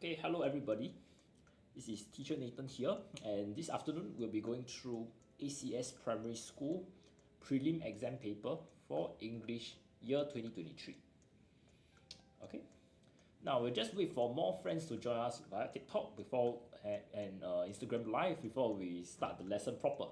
Okay, hello everybody. This is Teacher Nathan here, and this afternoon we'll be going through ACS Primary School Prelim Exam Paper for English Year 2023. Okay, now we'll just wait for more friends to join us via TikTok and Instagram Live before we start the lesson proper.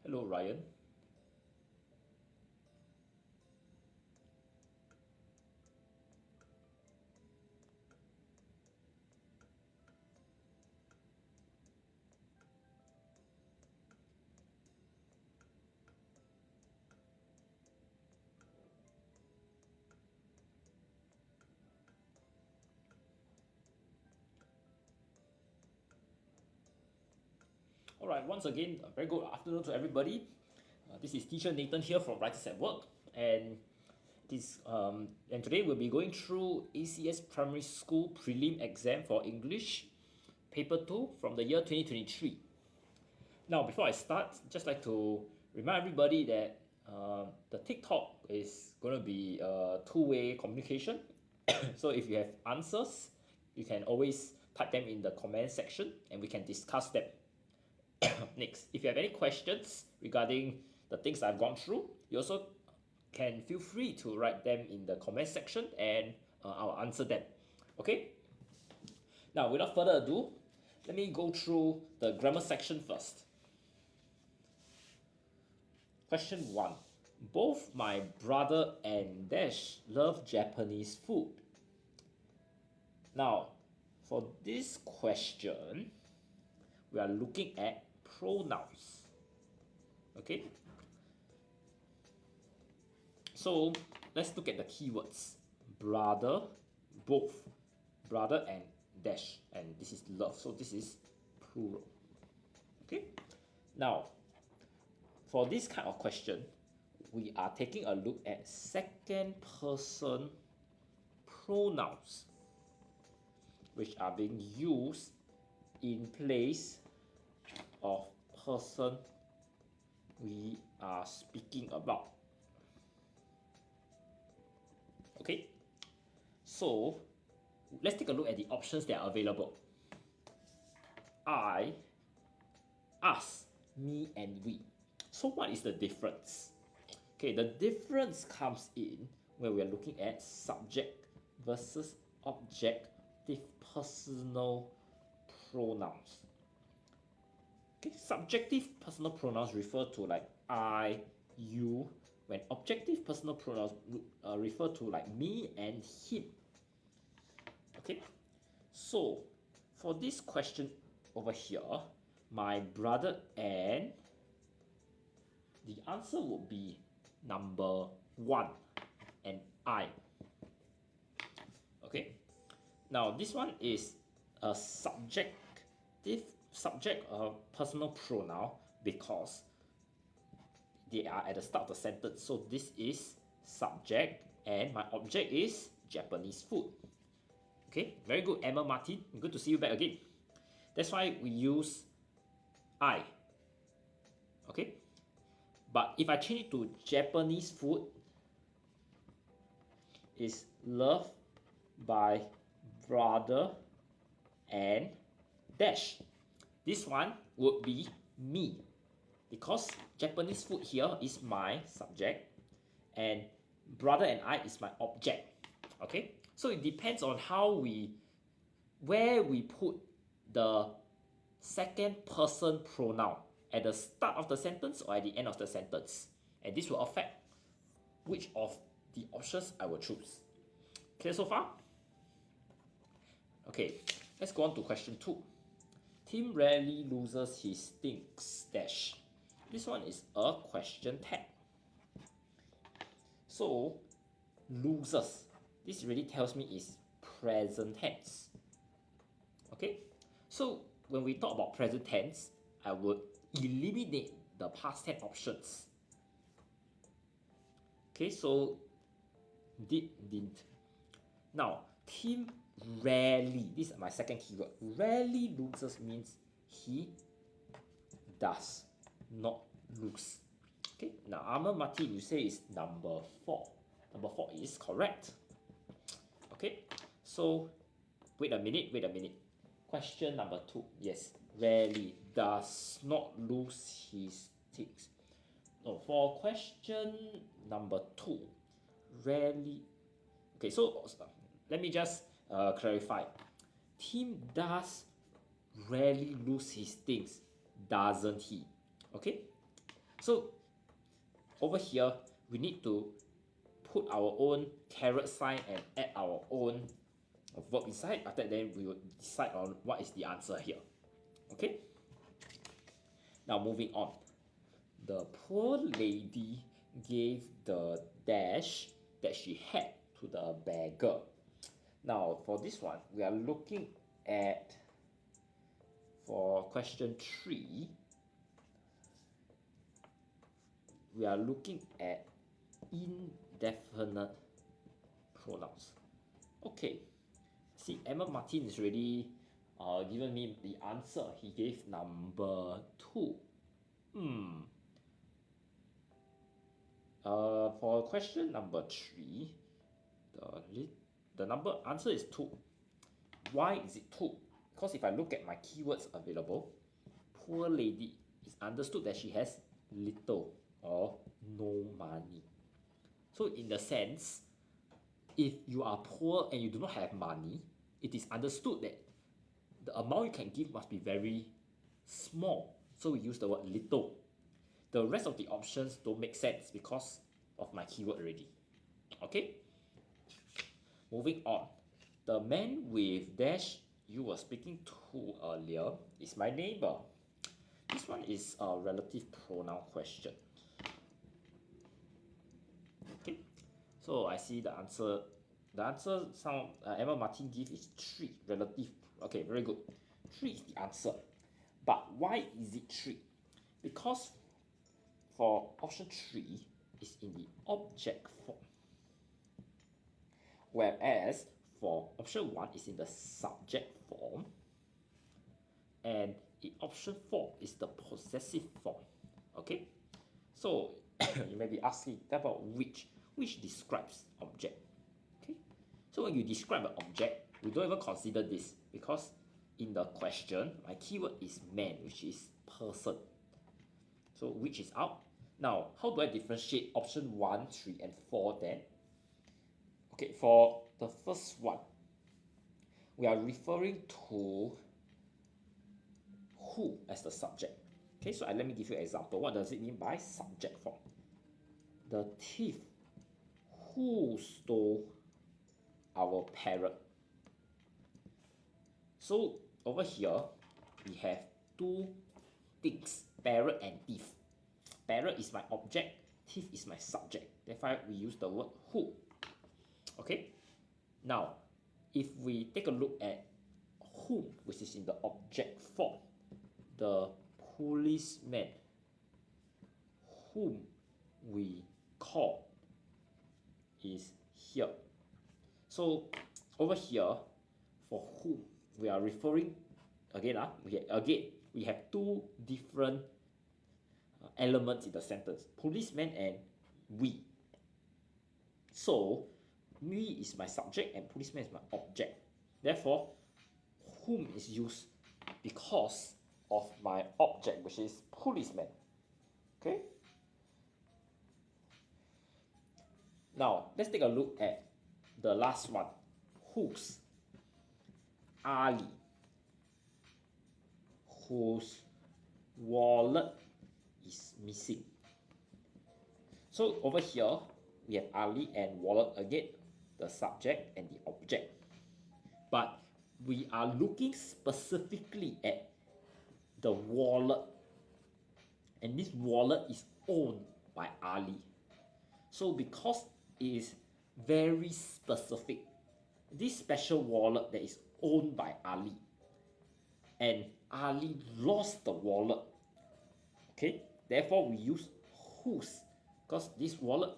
Hello Ryan. Alright, once again, a very good afternoon to everybody. This is Teacher Nathan here from Writers at Work, and today we'll be going through ACS Primary School Prelim Exam for English, Paper 2 from the year 2023. Now, before I start, just like to remind everybody that the TikTok is going to be a two-way communication. So if you have answers, you can always type them in the comment section and we can discuss them. Next, if you have any questions regarding the things I've gone through, you also can feel free to write them in the comment section and I'll answer them. Okay? Now, without further ado, let me go through the grammar section first. Question 1. Both my brother and Dash love Japanese food. Now, for this question, we are looking at pronouns. Okay? So, let's look at the keywords. Brother, both. Brother and Dash. And this is love. So, this is plural. Okay? Now, for this kind of question, we are taking a look at second person pronouns, which are being used in place of person we are speaking about. Okay, so let's take a look at the options that are available. I, us, me, and we. So what is the difference? Okay, the difference comes in when we are looking at subject versus objective personal pronouns. Okay, subjective personal pronouns refer to like I, you, when objective personal pronouns refer to like me and him. Okay, so for this question over here, my brother and, the answer would be number 1 and I. Okay, now this one is a subject personal pronoun because they are at the start of the sentence. So this is subject and my object is Japanese food. Okay, very good, Emma Martin. Good to see you back again. That's why we use I. Okay, but if I change it to Japanese food, is loved by brother and Dash. This one would be me, because Japanese food here is my subject and brother and I is my object. Okay, so it depends on where we put the second person pronoun, at the start of the sentence or at the end of the sentence, and this will affect which of the options I will choose. Clear so far? Okay, let's go on to question 2. Tim rarely loses his things, Dash. This one is a question tag. So, loses, this really tells me is present tense. Okay, so when we talk about present tense, I would eliminate the past 10 options. Okay, so did, didn't. Now, Tim rarely, this is my second keyword, rarely loses means he does not lose. Okay, now Amar Martin, you say is number 4. Number 4 is correct. Okay, so wait a minute. Question number 2, yes, rarely does not lose his things. No, for question number 2, rarely. Okay, so let me just clarify. Tim does rarely lose his things, doesn't he? Okay, so over here we need to put our own caret sign and add our own verb inside. After that, then we will decide on what is the answer here. Okay, now moving on. The poor lady gave the dash that she had to the beggar. Now for this one, we are looking at, for question 3, we are looking at indefinite pronouns. Okay, see, Emma Martin is already given me the answer. He gave number 2. For question number 3, the number answer is 2. Why is it 2? Because if I look at my keywords available, poor lady is understood that she has little or no money. So in the sense, if you are poor and you do not have money, it is understood that the amount you can give must be very small. So we use the word little. The rest of the options don't make sense because of my keyword already. Okay? Moving on. The man with dash you were speaking to earlier is my neighbor. This one is a relative pronoun question. Okay, so I see the answer. The answer Emma Martin give is 3, relative. Okay, very good. 3 is the answer. But why is it 3? Because for option 3 is in the object form, whereas for option 1 is in the subject form, and in option 4 is the possessive form. Okay, so you may be asking about which describes object. Okay, so when you describe an object, we don't even consider this because in the question my keyword is man, which is person. So which is out. Now how do I differentiate option 1, 3 and 4 then? Okay, for the first one, we are referring to who as the subject. Okay, so let me give you an example. What does it mean by subject form? The thief who stole our parrot. So over here we have 2 things, parrot and thief. Parrot is my object, thief is my subject. Therefore we use the word who. Okay, now if we take a look at whom, which is in the object form, the policeman whom we call is here. So over here for whom, we are referring again, we have 2 different elements in the sentence, policeman and we. So me is my subject and policeman is my object. Therefore whom is used because of my object, which is policeman. Okay, now let's take a look at the last one, whose. Ali, whose wallet is missing. So over here we have Ali and wallet again, the subject and the object, but we are looking specifically at the wallet, and this wallet is owned by Ali. So because it is very specific, this special wallet that is owned by Ali, and Ali lost the wallet Okay, therefore we use whose, because this wallet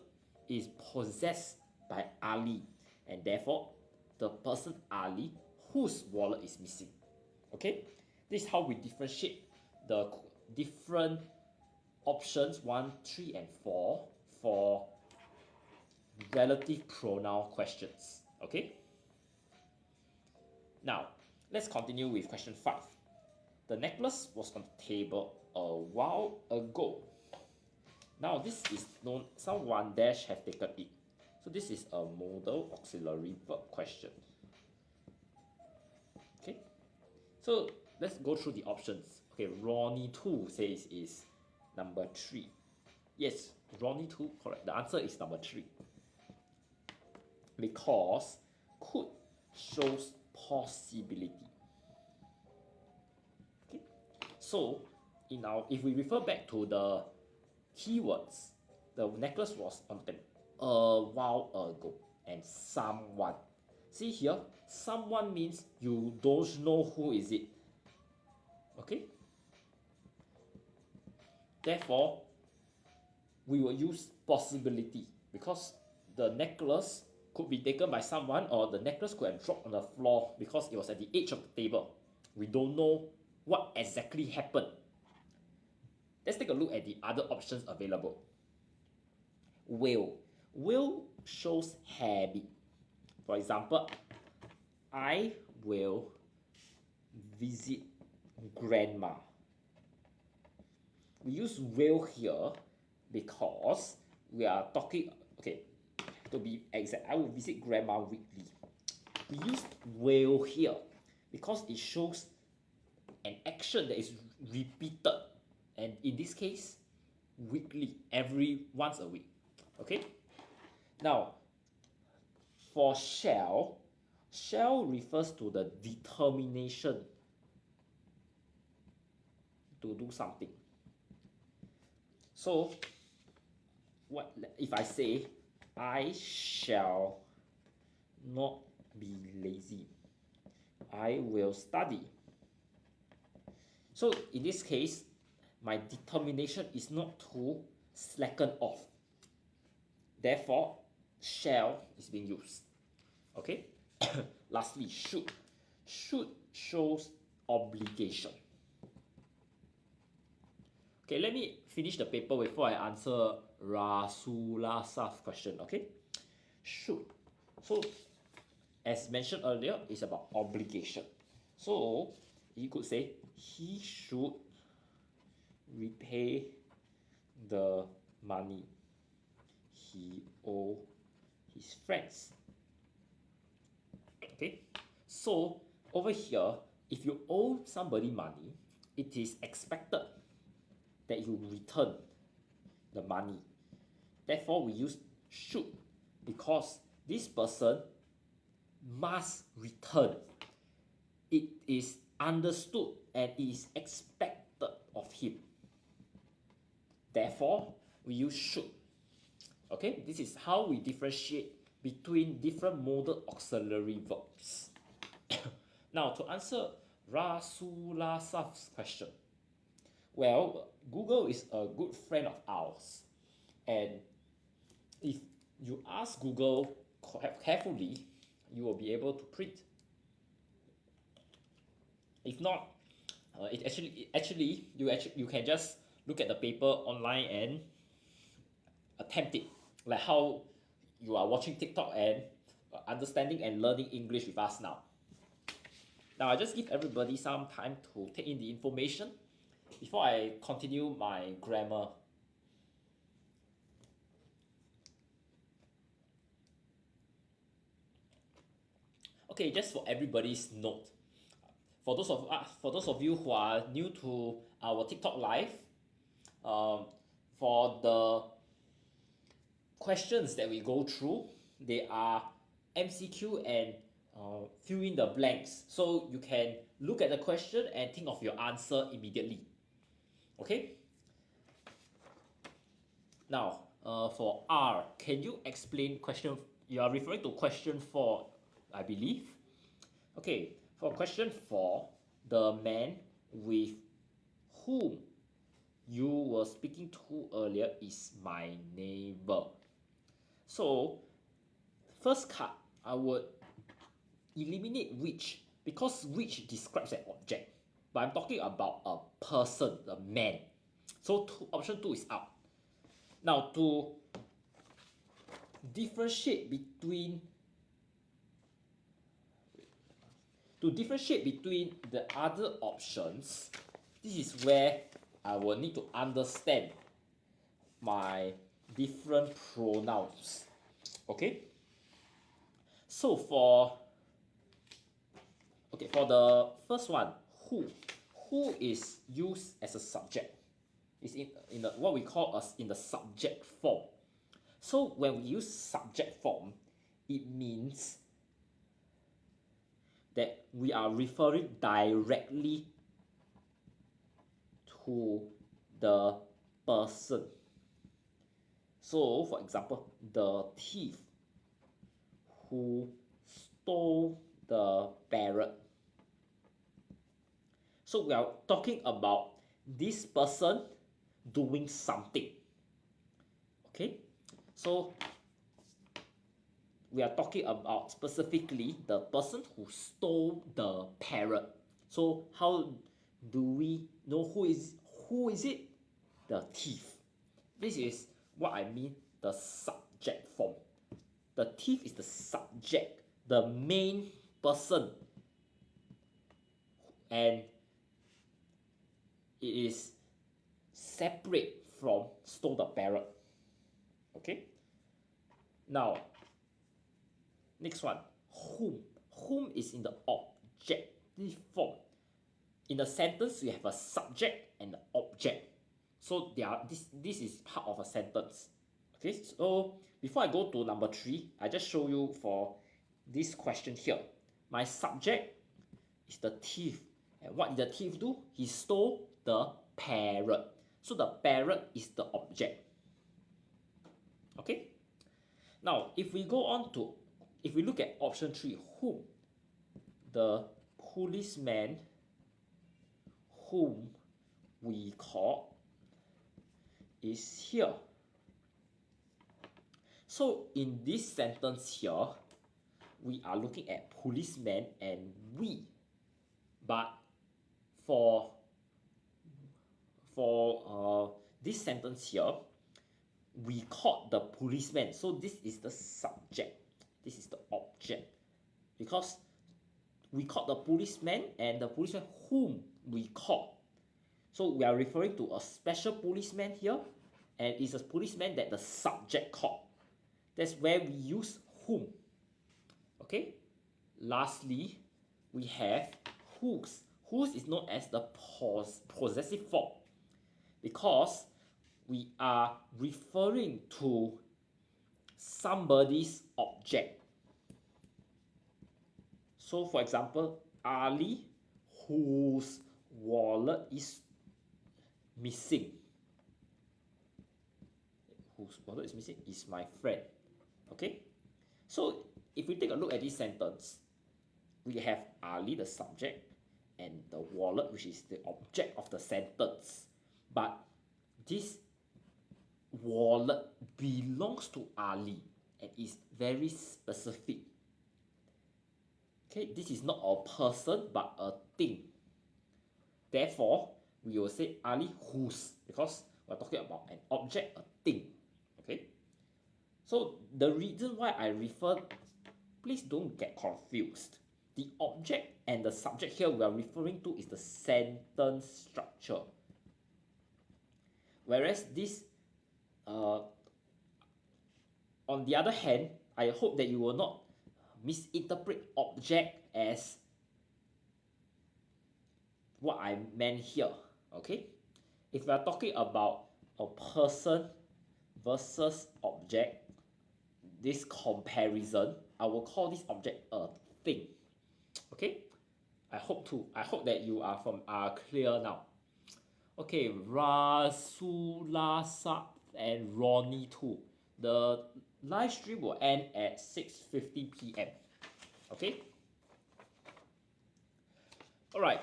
is possessed by Ali, and therefore the person Ali whose wallet is missing. Okay, this is how we differentiate the different options 1, 3, and 4 for relative pronoun questions. Okay, now let's continue with question 5. The necklace was on the table a while ago. Now this is known, someone dash have taken it. So this is a modal auxiliary verb question. Okay, so let's go through the options. Okay, Ronnie 2 says is number 3. Yes, Ronnie 2, correct. The answer is number 3. Because could shows possibility. Okay, so if we refer back to the keywords, the necklace was on the table a while ago, and someone. See here, someone means you don't know who is it. Okay? Therefore, we will use possibility because the necklace could be taken by someone, or the necklace could have dropped on the floor because it was at the edge of the table. We don't know what exactly happened. Let's take a look at the other options available. Will. Will shows habit. For example, I will visit grandma. We use will here because we are talking, okay, to be exact, I will visit grandma weekly. We use will here because it shows an action that is repeated, and in this case, weekly, once a week. Okay, now for shall refers to the determination to do something. So what if I say I shall not be lazy, I will study? So in this case, my determination is not to slacken off. Therefore, shall is being used. Okay. Lastly, should. Should shows obligation. Okay, let me finish the paper before I answer Rasula Saf question. Okay. Should. So, as mentioned earlier, it's about obligation. So, you could say he should repay the money he owes his friends. Okay, so over here, if you owe somebody money, it is expected that you return the money. Therefore, we use should because this person must return. It is understood and it is expected of him. Therefore, we use should. Okay, this is how we differentiate between different modal auxiliary verbs. Now, to answer Rasula Saf's question, well, Google is a good friend of ours, and if you ask Google carefully, you will be able to print. If not, you can just look at the paper online and attempt it, like how you are watching TikTok and understanding and learning English with us now. Now, I just give everybody some time to take in the information before I continue my grammar. Okay, just for everybody's note, for those of you who are new to our TikTok live, for the questions that we go through, they are MCQ and fill in the blanks, so you can look at the question and think of your answer immediately. Okay, now for R, can you explain question? You are referring to question 4, I believe. Okay, for question 4, the man with whom you were speaking to earlier is my neighbor. So first card, I would eliminate which, because which describes an object, but I'm talking about a person, a man. So option 2 is out. Now differentiate between to differentiate between the other options, this is where I will need to understand my different pronouns. Okay, so for the first one, who is used as a subject, is in the what we call as in the subject form. So when we use subject form, it means that we are referring directly to the person. So for example, the thief who stole the parrot. So we are talking about this person doing something. Okay, so we are talking about specifically the person who stole the parrot. So how do we know who is it? The thief. This is what I mean, the subject form. The thief is the subject, the main person, and it is separate from stole the parrot. Okay, now next one, whom is in the objective form. In a sentence, we have a subject and an object, so this is part of a sentence. Okay, so before I go to number 3, I just show you for this question here. My subject is the thief, and what did the thief do? He stole the parrot. So the parrot is the object. Okay, now if we look at option 3, whom, the policeman whom we caught is here. So in this sentence here, we are looking at policeman and we, but for this sentence here, we caught the policeman. So this is the subject, this is the object, because we caught the policeman and the policeman whom we caught. So we are referring to a special policeman here, and it's a policeman that the subject caught. That's where we use whom. Okay, lastly, we have whose. Whose is known as the possessive form, because we are referring to somebody's object. So for example, Ali, whose wallet is missing. Whose wallet is missing is my friend. Okay, so if we take a look at this sentence, we have Ali, the subject, and the wallet, which is the object of the sentence. But this wallet belongs to Ali and is very specific. Okay, this is not a person but a thing. Therefore, we will say Ali whose, because we're talking about an object, a thing. Okay, so the reason why I refer, please don't get confused. The object and the subject here we are referring to is the sentence structure. Whereas this, on the other hand, I hope that you will not misinterpret object as what I meant here. Okay, if we are talking about a person versus object, this comparison, I will call this object a thing. Okay, I hope that you are clear now. Okay, Rasulasa and Ronnie too. The live stream will end at 6:50 p.m. Okay. All right.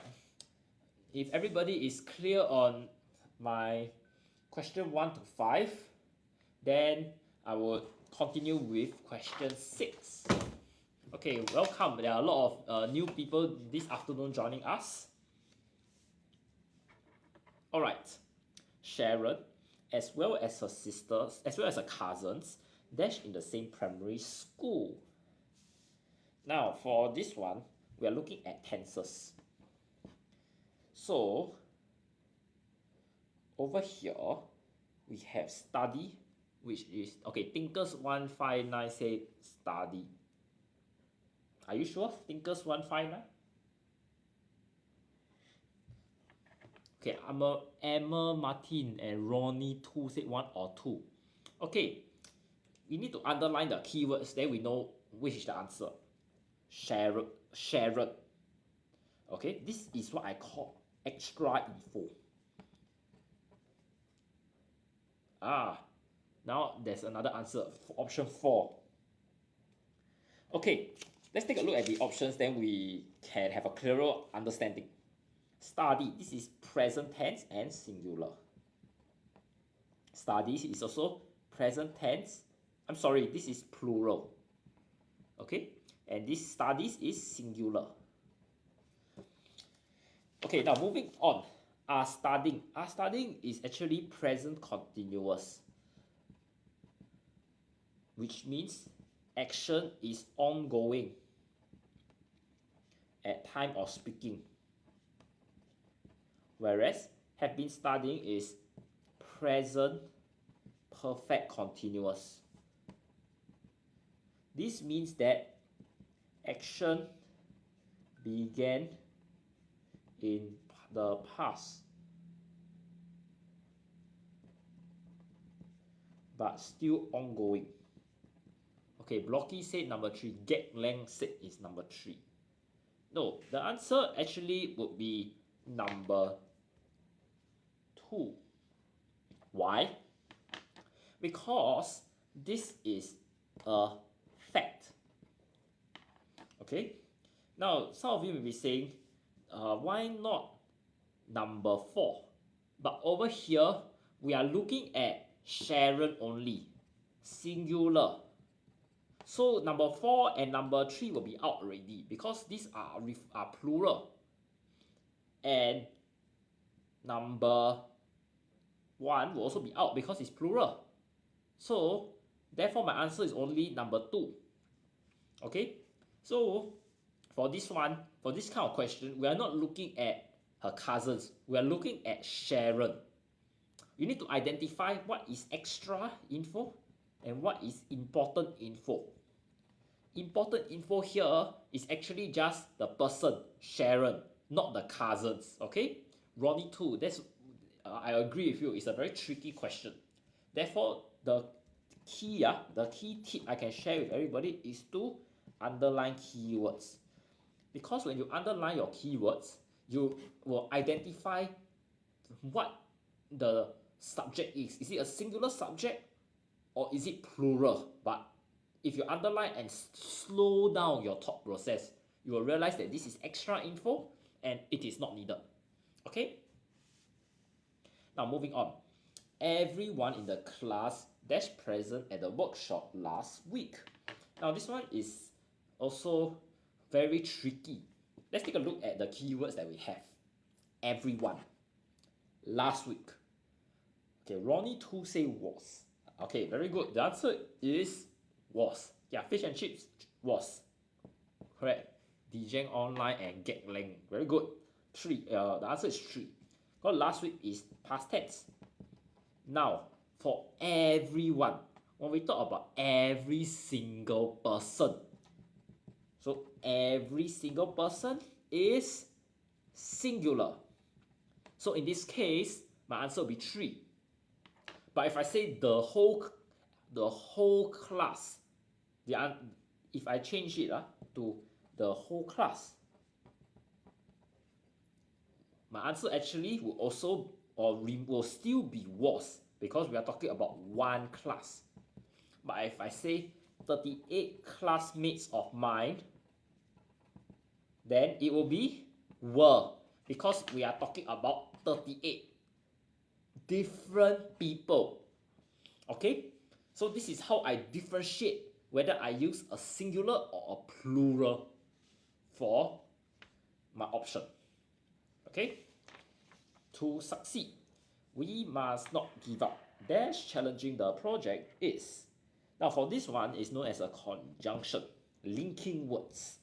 If everybody is clear on my question 1 to 5. Then I will continue with question 6. Okay, welcome. There are a lot of new people this afternoon joining us. Alright, Sharon, as well as her sisters, as well as her cousins, dash in the same primary school. Now, for this one, we are looking at tenses. So, over here, we have study, which is, okay, Thinkers 159 say study. Are you sure? Thinkers 159? Okay, Emma, Martin, and Ronnie 2 said 1 or 2. Okay, we need to underline the keywords, then we know which is the answer. Sharon. Okay, this is what I call extra info. Now there's another answer, option 4. Okay, let's take a look at the options, then we can have a clearer understanding. Study, this is present tense and singular. Studies is also present tense. I'm sorry, this is plural. Okay, and this studies is singular. Okay, now moving on. Are studying. Are studying is actually present continuous, which means action is ongoing at time of speaking. Whereas have been studying is present perfect continuous. This means that action began in the past but still ongoing. Okay, Blocky said number 3. Get Lang said is number 3. No, the answer actually would be number 2. Why? Because this is a fact. Okay, now some of you may be saying, why not number 4? But over here, we are looking at Sharon only, singular. So number 4 and number 3 will be out already because these are plural. And number 1 will also be out because it's plural. So therefore my answer is only number 2. Okay, so for this one, for this kind of question, we are not looking at her cousins, we are looking at Sharon. You need to identify what is extra info and what is important info. Important info here is actually just the person, Sharon, not the cousins. Okay, Ronnie 2, that's I agree with you, it's a very tricky question. Therefore, the key tip I can share with everybody is to underline keywords. Because when you underline your keywords, you will identify what the subject is. Is it a singular subject or is it plural? But if you underline and slow down your thought process, you will realize that this is extra info and it is not needed. Okay? Now moving on. Everyone in the class that's present at the workshop last week. Now this one is also very tricky. Let's take a look at the keywords that we have. Everyone. Last week. Okay, Ronnie 2 say was. Okay, very good. The answer is was. Yeah, fish and chips was. Correct. Dijeng Online and Get Lang. Very good. 3. The answer is 3. Because last week is past tense. Now, for everyone, when we talk about every single person, so every single person is singular. So in this case, my answer will be 3. But if I say the whole class, if I change it to the whole class, my answer actually will also will still be was, because we are talking about one class. But if I say 38 classmates of mine, then it will be were, because we are talking about 38. different people. Okay, so this is how I differentiate whether I use a singular or a plural for my option. Okay, to succeed, we must not give up. Dash challenging the project is. Now for this one is known as a conjunction, linking words.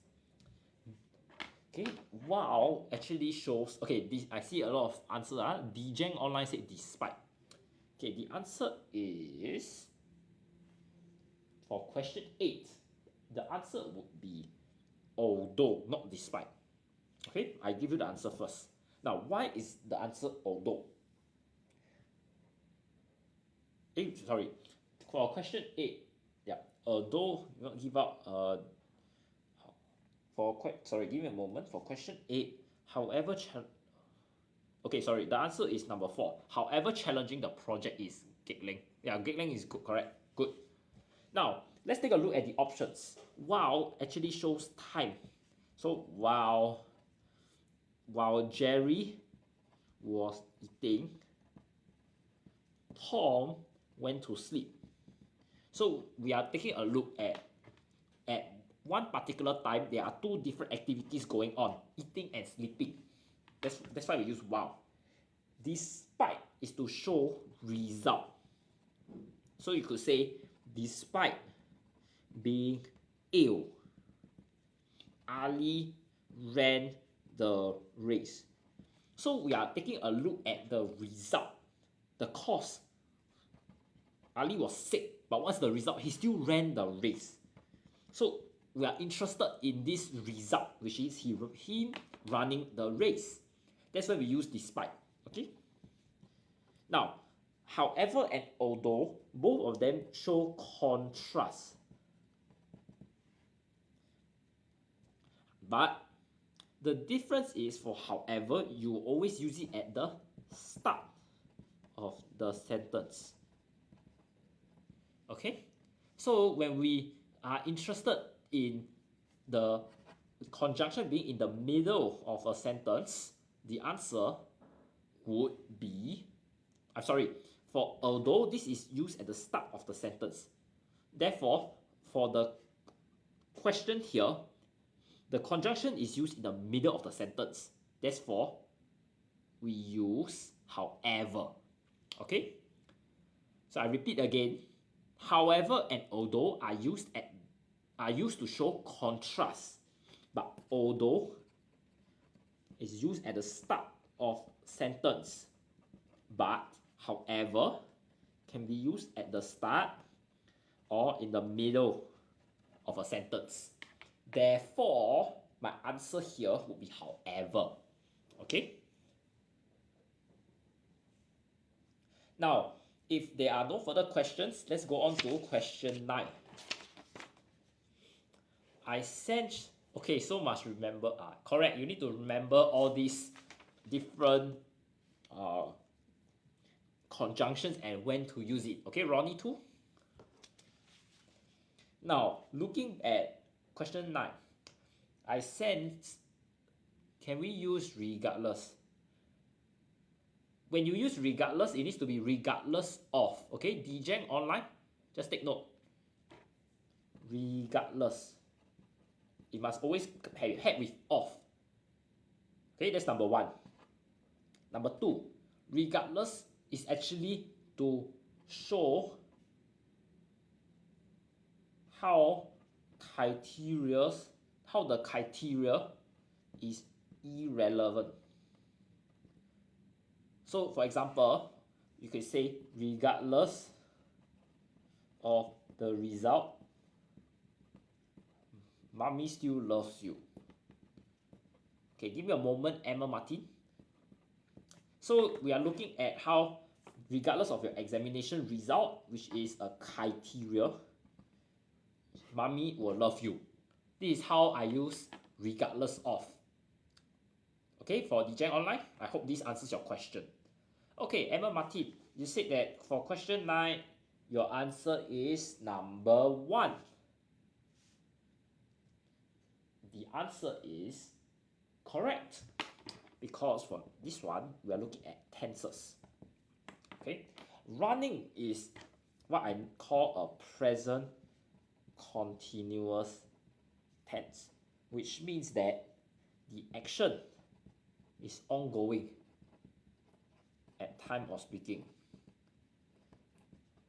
Okay, wow actually shows, okay, this I see a lot of answer. Dijeng online said despite. Okay, the answer is for question 8. The answer would be although, not despite. Okay, I give you the answer first. Now, why is the answer although? Sorry, for question 8, yeah, although not give up. Sorry, give me a moment. For question 8, however, okay, sorry, the answer is number 4. However challenging the project is, Giggling. Yeah, Giggling is good, correct. Good. Now, let's take a look at the options. While actually shows time. So while Jerry was eating, Tom went to sleep. So we are taking a look at one particular time, there are two different activities going on, eating and sleeping. That's why we use while. Despite is to show result. So you could say, despite being ill, Ali ran the race. So we are taking a look at the result, the cause. Ali was sick, but what's the result? He still ran the race. So we are interested in this result, which is him running the race. That's why we use despite. Okay. Now, however and although, both of them show contrast. But the difference is, for however, you always use it at the start of the sentence. Okay? So when we are interested in the conjunction being in the middle of a sentence, the answer would be, I'm sorry, for although this is used at the start of the sentence. Therefore, for the question here, the conjunction is used in the middle of the sentence. Therefore, we use however. Okay? So I repeat again. However and although are used to show contrast. But although is used at the start of sentence. But however can be used at the start or in the middle of a sentence. Therefore, my answer here would be however. Okay? Now, if there are no further questions, let's go on to question 9. I sent, okay, so must remember, correct, you need to remember all these different conjunctions and when to use it. Okay, Ronnie too? Now, looking at question 9, I sense, can we use regardless? When you use regardless, it needs to be regardless of. Okay, Dijeng online, just take note. Regardless. It must always head with of. Okay, that's number 1. Number 2, regardless is actually to show how the criteria is irrelevant. So for example, you could say regardless of the result, mommy still loves you. Okay, give me a moment, Emma Martin. So we are looking at how, regardless of your examination result, which is a criteria, mommy will love you. This is how I use regardless of. Okay, for Dijeng online, I hope this answers your question. Okay, Emma Martin, you said that for question 9, your answer is number 1. The answer is correct, because for this one, we are looking at tenses. Okay, running is what I call a present continuous tense, which means that the action is ongoing at time of speaking.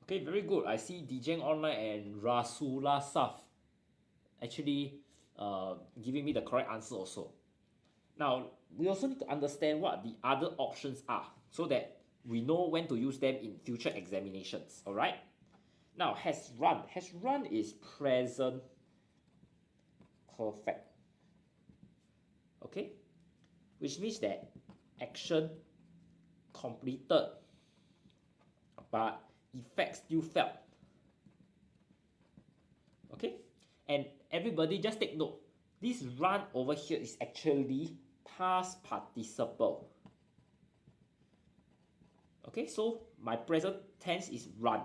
Okay, very good. I see Dijeng Online and Rasula Saf actually giving me the correct answer also. Now, we also need to understand what the other options are so that we know when to use them in future examinations, alright? Now, has run is present perfect, okay? Which means that action completed but effect still felt, okay? And everybody just take note, this run over here is actually past participle. Okay, so my present tense is run.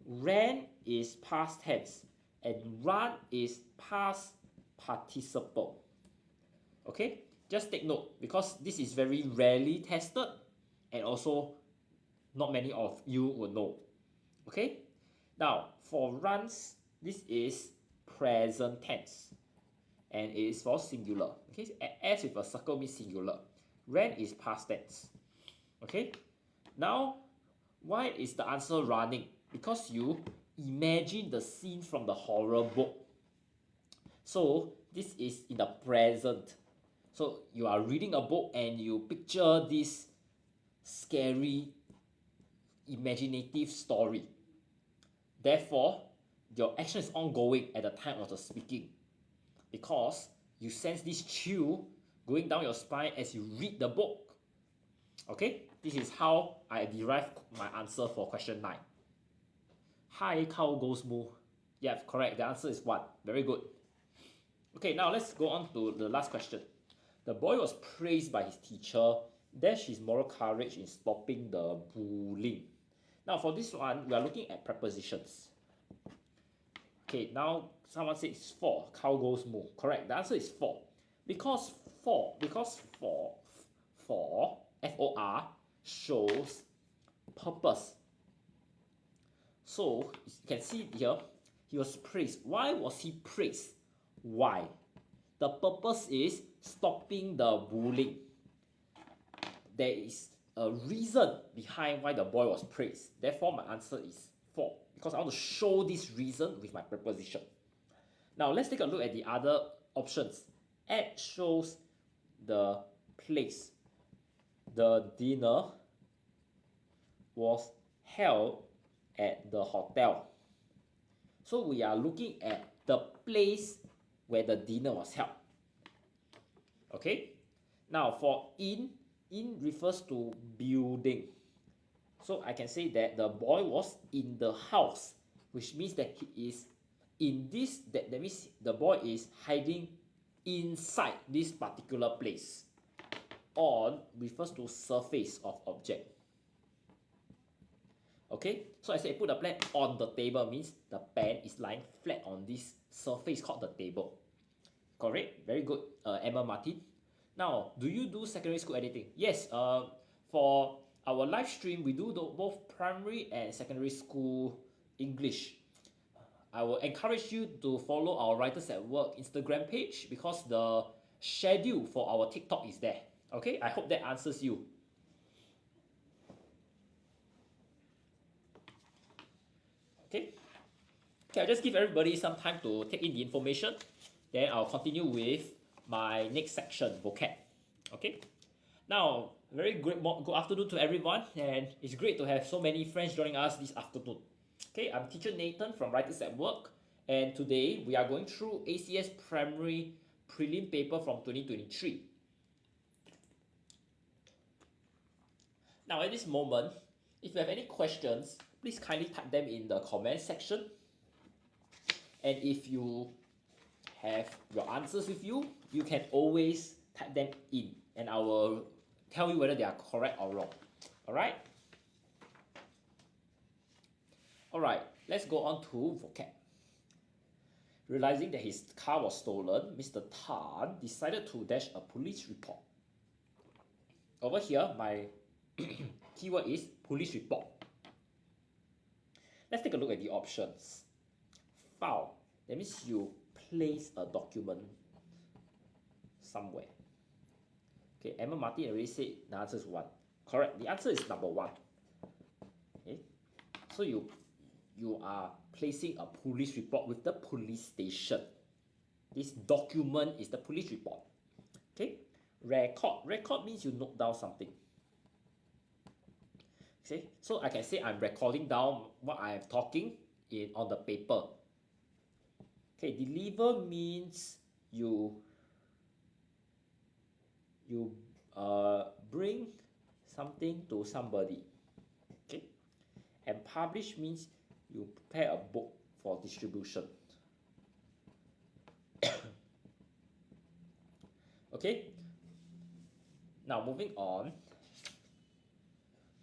Ran is past tense and run is past participle. Okay, just take note because this is very rarely tested and also not many of you will know. Okay, now for runs, this is present tense and it is for singular. Okay, S with a circle means singular. Ran is past tense. Okay, now why is the answer running? Because you imagine the scene from the horror book. So this is in the present. So you are reading a book and you picture this scary, imaginative story. Therefore, your action is ongoing at the time of the speaking because you sense this chill going down your spine as you read the book. Okay, this is how I derive my answer for question 9. High cow goes moo. Yeah, correct. The answer is 1. Very good. Okay, now let's go on to the last question. The boy was praised by his teacher, dash his moral courage in stopping the bullying. Now for this one, we are looking at prepositions. Okay, now someone says 4, cow goes moo. Correct, the answer is 4. Because for, F-O-R, shows purpose. So you can see here, he was praised. Why was he praised? Why? The purpose is stopping the bullying. There is a reason behind why the boy was praised. Therefore, my answer is 4 because I want to show this reason with my preposition. Now, let's take a look at the other options. At shows the place. The dinner was held at the hotel. So we are looking at the place where the dinner was held. Okay? Now for in refers to building. So I can say that the boy was in the house, which means that he is in this, that means the boy is hiding inside this particular place. On refers to surface of object. Okay, so I say put the pen on the table means the pen is lying flat on this surface called the table. Correct? Very good, Emma Martin. Now, do you do secondary school editing? Yes, for our live stream, we do both primary and secondary school English. I will encourage you to follow our Writers at Work Instagram page because the schedule for our TikTok is there. Okay, I hope that answers you. Okay, I'll just give everybody some time to take in the information. Then I'll continue with my next section, vocab. Okay, now very good afternoon to everyone, and it's great to have so many friends joining us this afternoon. Okay, I'm teacher Nathan from Writers at Work, and today we are going through ACS Primary Prelim paper from 2023. Now at this moment, if you have any questions, please kindly type them in the comment section. And if you have your answers with you, you can always type them in and I will tell you whether they are correct or wrong. Alright? Alright, let's go on to vocab. Realizing that his car was stolen, Mr. Tan decided to dash a police report. Over here, my Keyword is police report. Let's take a look at the options. File, that means you place a document somewhere. Okay, Emma Martin already said the answer is 1. Correct, the answer is number 1. Okay, so you are placing a police report with the police station. This document is the police report. Okay, record means you note down something. Okay, so I can say I'm recording down what I am talking on the paper. Okay, deliver means you bring something to somebody. Okay, and publish means you prepare a book for distribution. Okay, now moving on.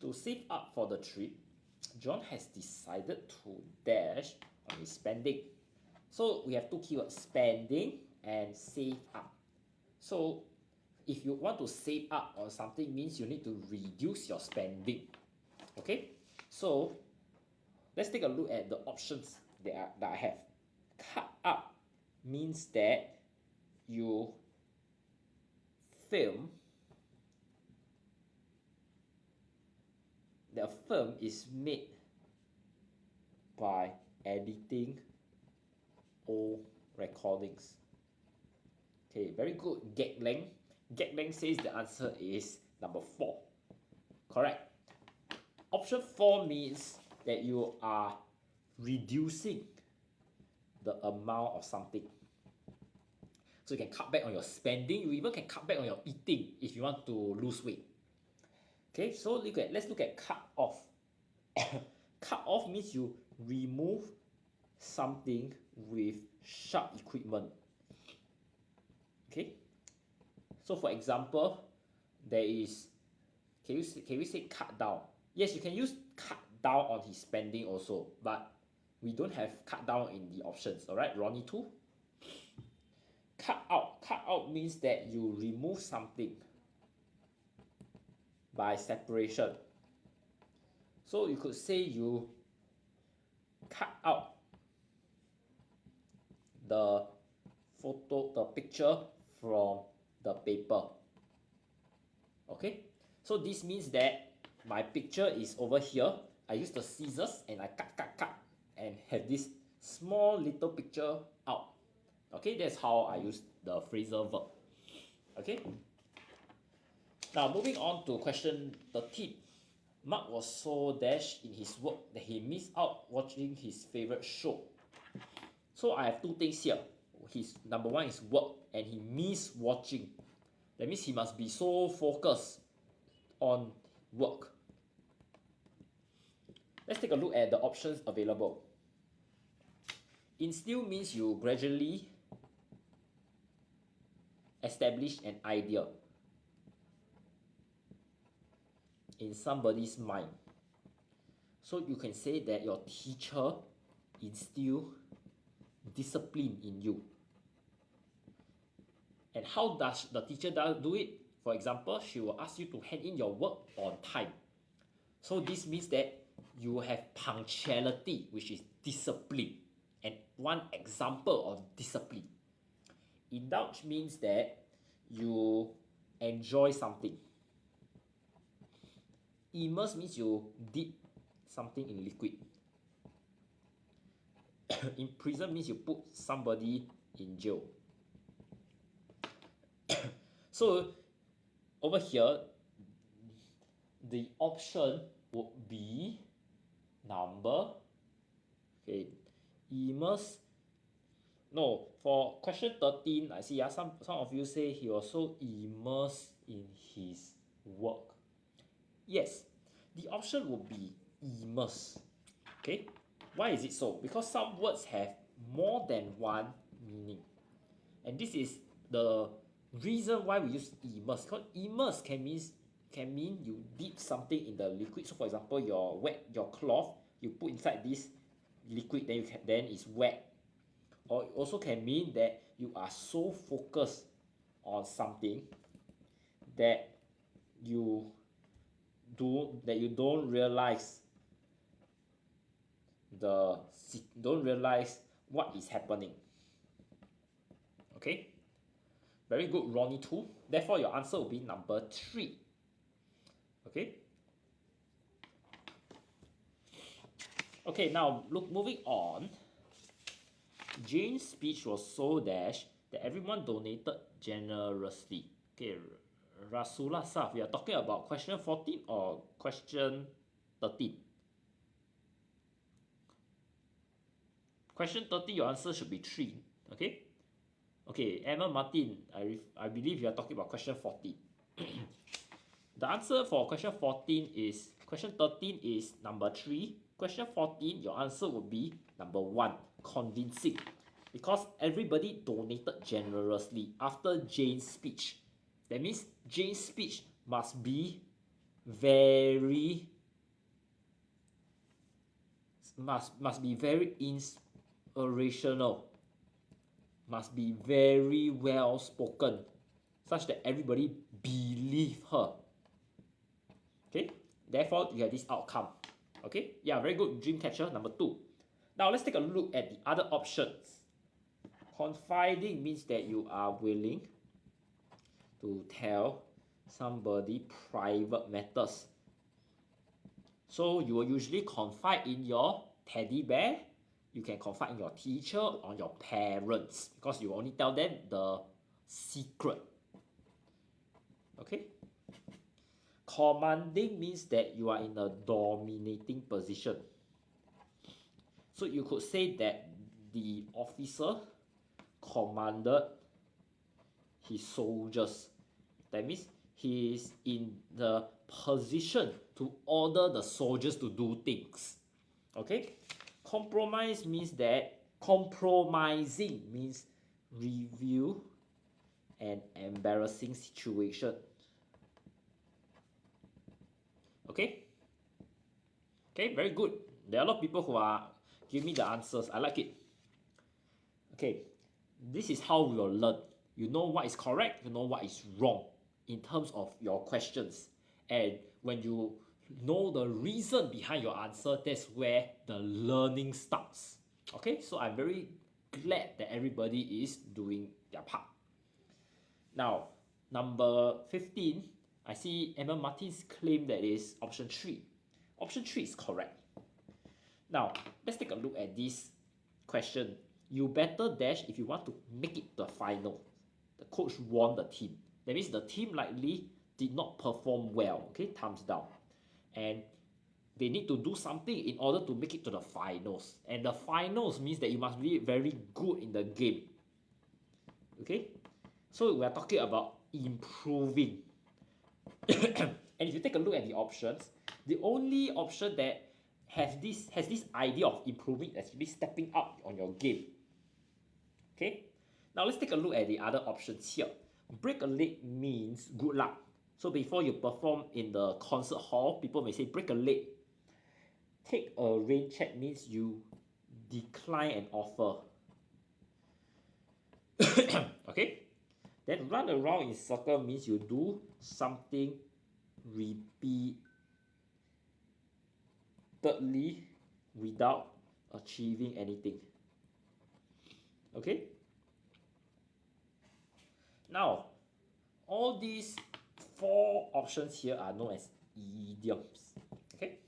To save up for the trip, John has decided to dash on his spending. So we have two keywords, spending and save up. So if you want to save up on something, means you need to reduce your spending. Okay, so let's take a look at the options that I have. Cut up means that you film. The film is made by editing old recordings. Okay, very good. Gag length. Gag length says the answer is number 4. Correct. Option 4 means that you are reducing the amount of something. So you can cut back on your spending. You even can cut back on your eating if you want to lose weight. Okay, so let's look at cut off. Cut off means you remove something with sharp equipment. Okay, so for example, there is, can we say cut down? Yes, you can use cut down on his spending also, but we don't have cut down in the options. All right, Ronnie 2. Cut out means that you remove something by separation. So you could say you cut out the picture from the paper. Okay, so this means that my picture is over here. I use the scissors and I cut and have this small little picture out. Okay, that's how I use the phrasal verb. Okay, now moving on to question 13. Mark was so dashed in his work that he missed out watching his favorite show. So I have two things here. His number 1 is work, and he missed watching. That means he must be so focused on work. Let's take a look at the options available. Instill means you gradually establish an idea in somebody's mind. So you can say that your teacher instill discipline in you. And how does the teacher do it? For example, she will ask you to hand in your work on time. So this means that you have punctuality, which is discipline. And one example of discipline. Indulge means that you enjoy something. Immerse means you dip something in liquid. Imprison means you put somebody in jail. So over here, the option would be number, okay, immerse. No, for question 13, I see some of you say he was so immersed in his work. Yes, the option would be immerse. Okay, why is it so? Because some words have more than one meaning, and this is the reason why we use immerse. Because immerse can mean you dip something in the liquid. So for example, your cloth, you put inside this liquid, then it's wet. Or it also can mean that you are so focused on something that you don't realize don't realize what is happening. Okay, very good, Ronnie 2. Therefore, your answer will be number 3. Okay. Okay, now moving on. Jane's speech was so dash that everyone donated generously. Okay, Rasula Saf, we are talking about question 14 or question 13? Question 13, your answer should be 3. Okay? Okay, Emma Martin, I believe you are talking about question 14. The answer for question 14 is, question 13 is number 3. Question 14, your answer would be number 1, convincing. Because everybody donated generously after Jane's speech. That means Jane's speech must be very inspirational, must be very well spoken, such that everybody believe her. Okay, therefore you have this outcome. Okay, yeah, very good, Dreamcatcher number 2. Now let's take a look at the other options. Confiding means that you are willing to tell somebody private matters. So you will usually confide in your teddy bear, you can confide in your teacher or your parents, because you only tell them the secret. Okay. Commanding means that you are in a dominating position. So you could say that the officer commanded his soldiers. That means he is in the position to order the soldiers to do things. Okay? Compromising means review an embarrassing situation. Okay? Okay, very good. There are a lot of people who are giving me the answers. I like it. Okay, this is how we will learn. You know what is correct, you know what is wrong in terms of your questions. And when you know the reason behind your answer, that's where the learning starts. Okay, so I'm very glad that everybody is doing their part. Now, number 15, I see Emma Martin's claim that is option 3. Option 3 is correct. Now, let's take a look at this question. You better dash if you want to make it to the final. The coach warned the team. That means the team likely did not perform well. Okay, thumbs down. And they need to do something in order to make it to the finals. And the finals means that you must be very good in the game. Okay, so we are talking about improving. And if you take a look at the options, the only option that has this idea of improving is actually stepping up on your game. Okay, now let's take a look at the other options here. Break a leg means good luck. So before you perform in the concert hall, people may say break a leg. Take a rain check means you decline an offer. Okay, then run around in circle means you do something repeatedly without achieving anything. Okay, now all these 4 options here are known as idioms. Okay,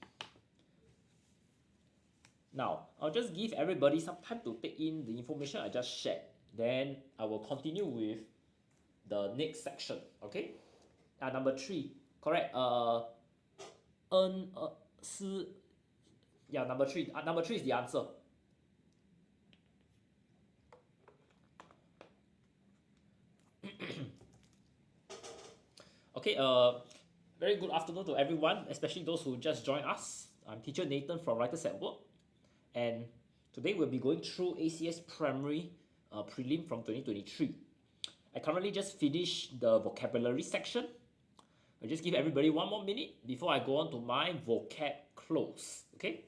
now I'll just give everybody some time to take in the information I just shared, then I will continue with the next section. Okay, number 3, correct. Number 3. Number 3 is the answer. Okay, very good afternoon to everyone, especially those who just joined us. I'm teacher Nathan from Writers at Work, and today we'll be going through ACS Primary Prelim from 2023. I currently just finished the vocabulary section. I'll just give everybody 1 more minute before I go on to my vocab close. Okay.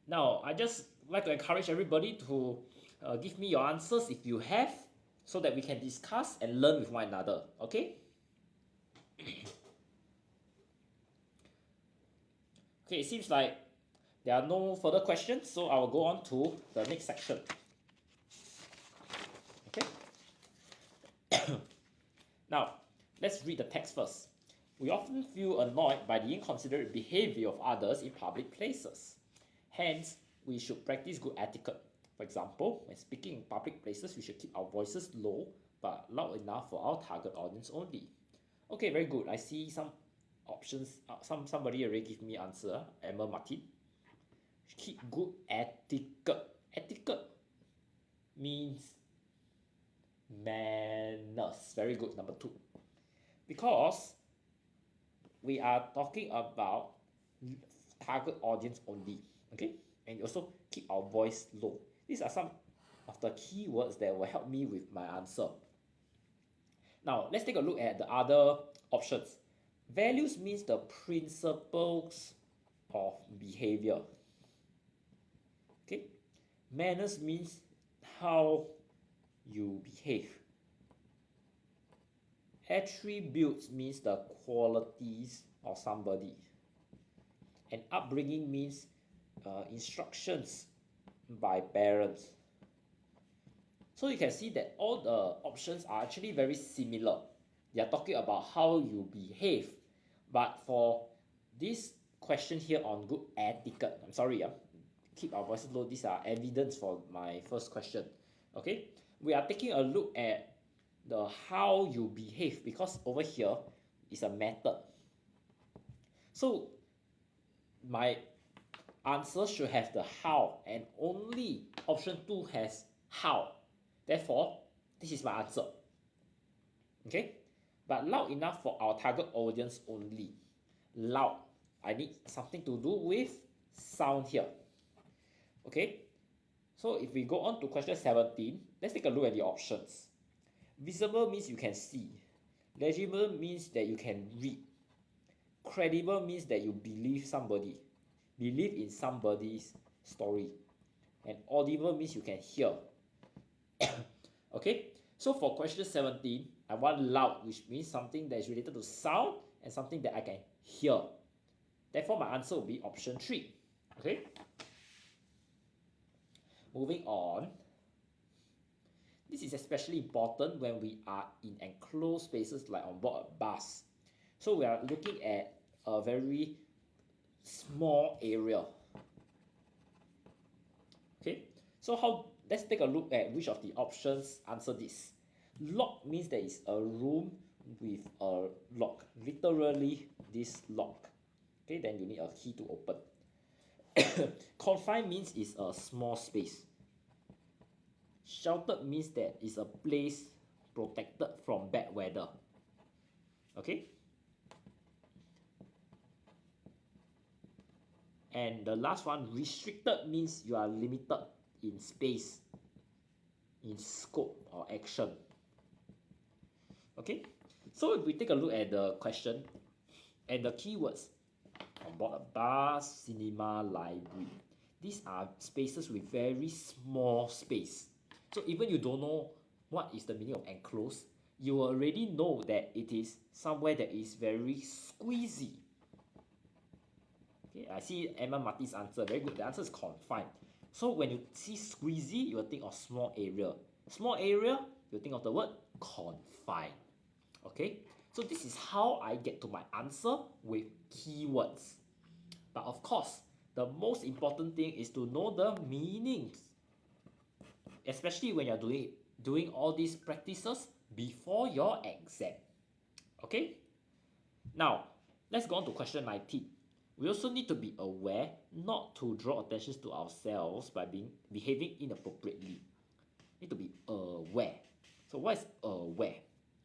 Now, I just like to encourage everybody to give me your answers if you have, so that we can discuss and learn with one another. Okay. Okay, it seems like there are no further questions, so I will go on to the next section. Okay. Now, let's read the text first. We often feel annoyed by the inconsiderate behavior of others in public places. Hence, we should practice good etiquette. For example, when speaking in public places, we should keep our voices low but loud enough for our target audience only. Okay, very good. I see some options. Somebody already give me answer. Emma Martin. Keep good etiquette. Etiquette means manners. Very good. Number 2. Because we are talking about target audience only. Okay, and also keep our voice low. These are some of the keywords that will help me with my answer. Now, let's take a look at the other options. Values means the principles of behavior. Okay, manners means how you behave. Attributes means the qualities of somebody. And upbringing means instructions by parents. So you can see that all the options are actually very similar. They are talking about how you behave. But for this question here on good etiquette, I'm sorry, keep our voices low. These are evidence for my first question. Okay, we are taking a look at the how you behave, because over here is a method. So my answer should have the how, and only option 2 has how. Therefore, this is my answer. Okay, but loud enough for our target audience only. Loud, I need something to do with sound here. Okay, so if we go on to question 17, let's take a look at the options. Visible means you can see. Legible means that you can read. Credible means that you believe somebody. Believe in somebody's story. And audible means you can hear. Okay, so for question 17, I want loud, which means something that is related to sound and something that I can hear. Therefore, my answer will be option 3. Okay, moving on. This is especially important when we are in enclosed spaces like on board a bus. So we are looking at a very small area. Okay, so let's take a look at which of the options answer this. Lock means there is a room with a lock, literally this lock. Okay, then you need a key to open. Confined means it's a small space. Sheltered means that it's a place protected from bad weather. Okay, and the last one, restricted, means you are limited in space, in scope or action. Okay, so if we take a look at the question and the keywords, on board a bus, cinema, library, these are spaces with very small space. So even you don't know what is the meaning of enclosed, you already know that it is somewhere that is very squeezy. Okay, I see Emma Martin's answer, very good. The answer is confined. So when you see squeezy, you will think of small area. Small area, you think of the word confined. Okay, so this is how I get to my answer with keywords. But of course, the most important thing is to know the meanings, especially when you're doing all these practices before your exam. Okay, now let's go on to question 19. We also need to be aware not to draw attention to ourselves by behaving inappropriately. Need to be aware. So what is aware?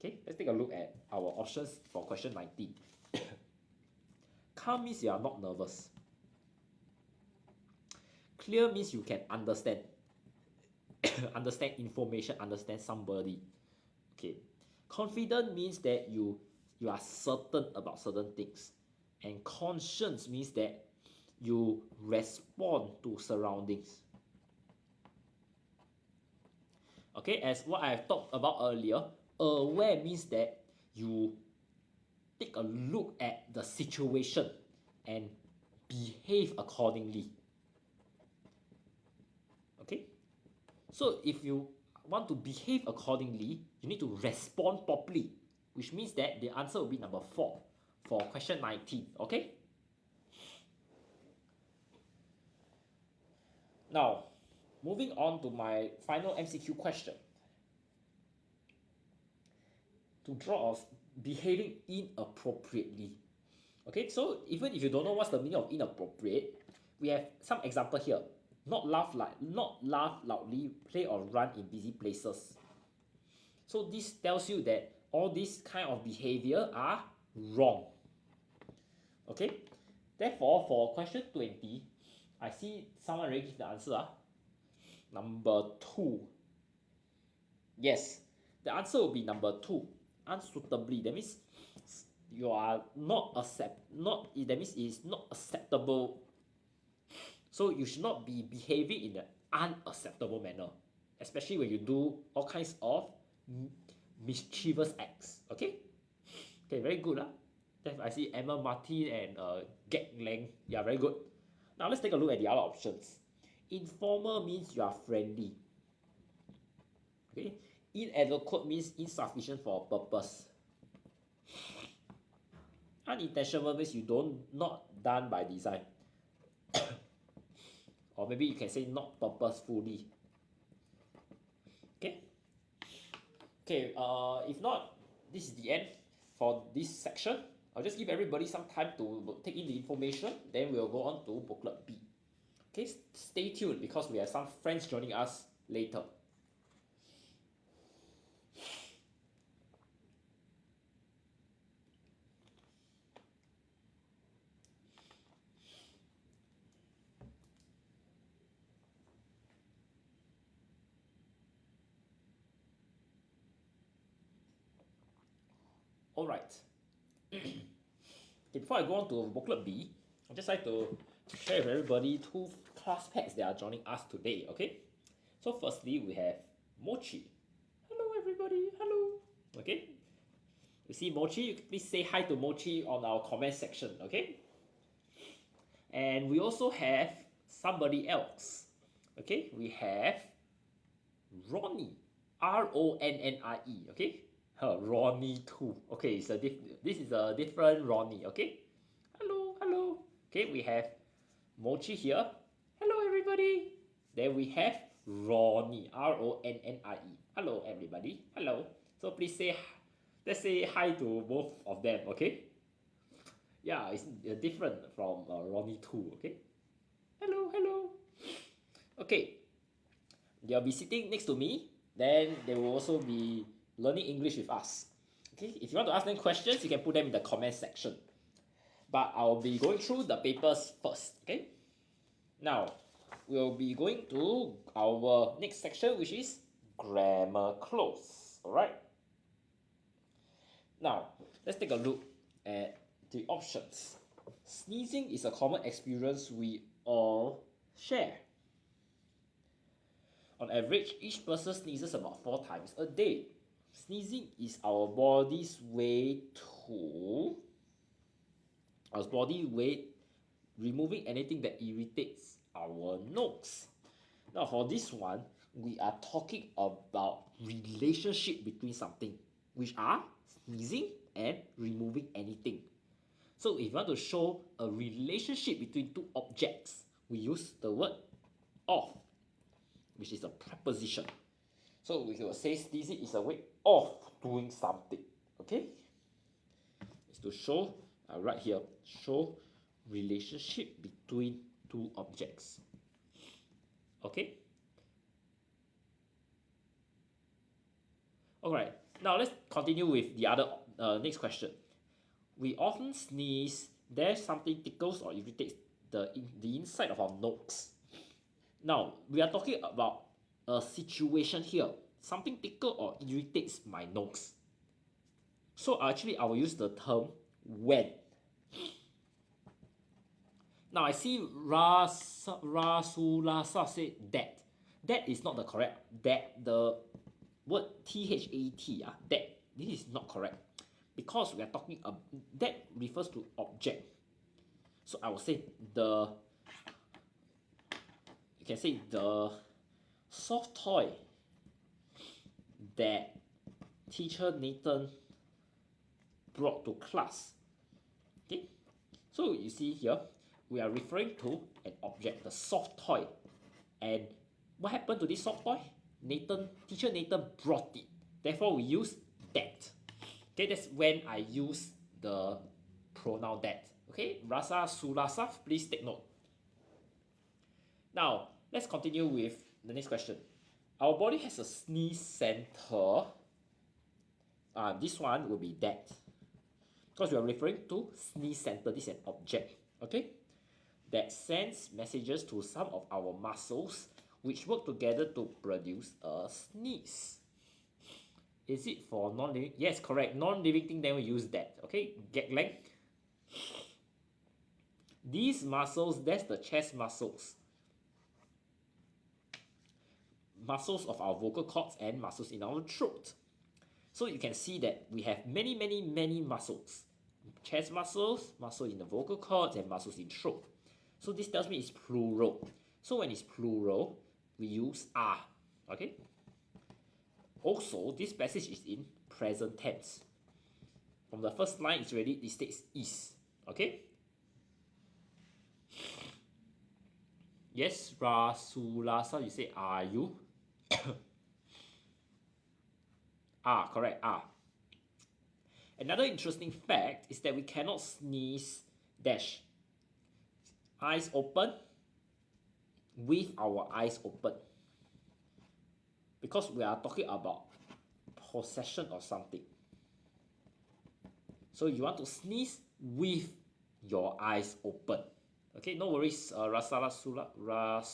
Okay, let's take a look at our options for question 19. Calm means you are not nervous. Clear means you can understand. Understand information, understand somebody. Okay. Confident means that you are certain about certain things. And conscious means that you respond to surroundings. Okay, as what I've talked about earlier, aware means that you take a look at the situation and behave accordingly. Okay? So if you want to behave accordingly, you need to respond properly, which means that the answer will be number 4 for question 19. Okay? Now, moving on to my final MCQ question. To draw of behaving inappropriately. Okay, so even if you don't know what's the meaning of inappropriate, we have some example here. Not laugh loudly, play or run in busy places. So this tells you that all these kind of behavior are wrong. Okay, therefore for question 20, I see someone already give the answer. Number 2. Yes, the answer will be number 2. Unsuitably. That means you are that means it's not acceptable. So you should not be behaving in an unacceptable manner, especially when you do all kinds of mischievous acts. Okay, very good. I see Emma Martin and Gek Lang. Yeah, very good. Now let's take a look at the other options. Informal means you are friendly. Okay, inadequate means insufficient for a purpose. Unintentional means you not done by design. Or maybe you can say not purposefully. Okay. If not, this is the end for this section. I'll just give everybody some time to take in the information, then we'll go on to booklet B. Okay, stay tuned because we have some friends joining us later. Alright. Okay, before I go on to booklet B, I'd just like to share with everybody 2 class packs that are joining us today. Okay, so firstly we have Mochi. Hello everybody, hello. Okay, you see Mochi, please say hi to Mochi on our comment section. Okay, and we also have somebody else. Okay, we have Ronnie, Ronnie. Okay, Ronnie too. Okay, this is a different Ronnie. Okay, hello. Okay, we have Mochi here. Hello everybody. Then we have Ronnie, Ronnie. Hello everybody. Hello. So please let's say hi to both of them. Okay. Yeah, it's different from Ronnie too. Okay. Hello. Okay. They'll be sitting next to me. Then they will also be learning English with us. Okay. If you want to ask them questions, you can put them in the comment section. But I'll be going through the papers first. Okay. Now, we'll be going to our next section, which is grammar close. Alright. Now, let's take a look at the options. Sneezing is a common experience we all share. On average, each person sneezes about 4 times a day. Sneezing is our body's way removing anything that irritates our nose. Now for this one, we are talking about relationship between something, which are sneezing and removing anything. So if you want to show a relationship between 2 objects, we use the word of, which is a preposition. So we will say sneezing is a way of doing something. Okay? It's to show, right here, show relationship between 2 objects. Okay? Alright, now let's continue with the other next question. We often sneeze, there's something tickles or irritates the inside of our nose. Now, we are talking about a situation here. Something tickles or irritates my nose. So actually, I will use the term when. Now, I see Rasulasa said that. That is not the correct. That, the word THAT, that, this is not correct. Because we are talking, that refers to object. So I will say the, you can say the soft toy that teacher Nathan brought to class. Okay, so you see here, we are referring to an object, the soft toy. And what happened to this soft toy? Teacher Nathan brought it. Therefore, we use that. Okay, that's when I use the pronoun that. Okay, rasa sulasaf, please take note. Now, let's continue with the next question. Our body has a sneeze center. This one will be that. Because we are referring to sneeze center, this is an object. Okay? That sends messages to some of our muscles which work together to produce a sneeze. Is it for non-living? Yes, correct. Non-living thing, then we use that. Okay, gag length. These muscles, that's the chest muscles. Muscles of our vocal cords and muscles in our throat. So you can see that we have many muscles. Chest muscles, muscle in the vocal cords, and muscles in throat. So this tells me it's plural. So when it's plural, we use are. Okay? Also, this passage is in present tense. From the first line, it's already, it states is. Okay? Yes, Rasulasa, you say are you? Correct, are. Another interesting fact is that we cannot sneeze dash. Eyes open with our eyes open. Because we are talking about possession of something. So you want to sneeze with your eyes open. Okay, no worries, Rasulasa.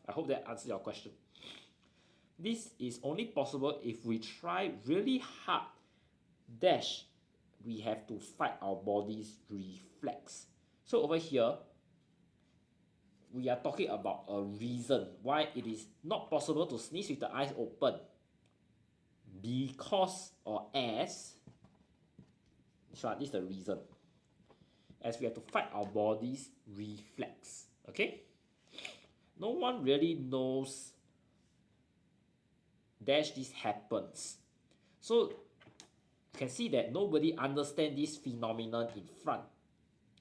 I hope that answers your question. This is only possible if we try really hard. Dash, we have to fight our body's reflex. So over here, we are talking about a reason why it is not possible to sneeze with the eyes open. Because or as, this is the reason. As we have to fight our body's reflex. Okay? No one really knows dash this happens. So you can see that nobody understands this phenomenon in front,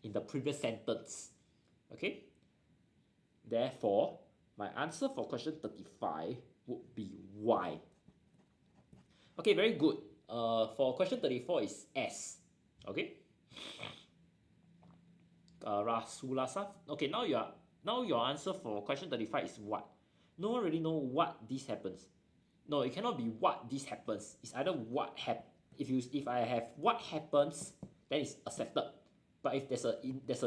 in the previous sentence. Okay? Therefore, my answer for question 35 would be why. Okay, very good. For question 34 is S. Okay? Rasulasa. Okay, now your answer for question 35 is what? No one really know what this happens. No, it cannot be what this happens. It's either what happens. If I have what happens, then it's accepted. But if there's a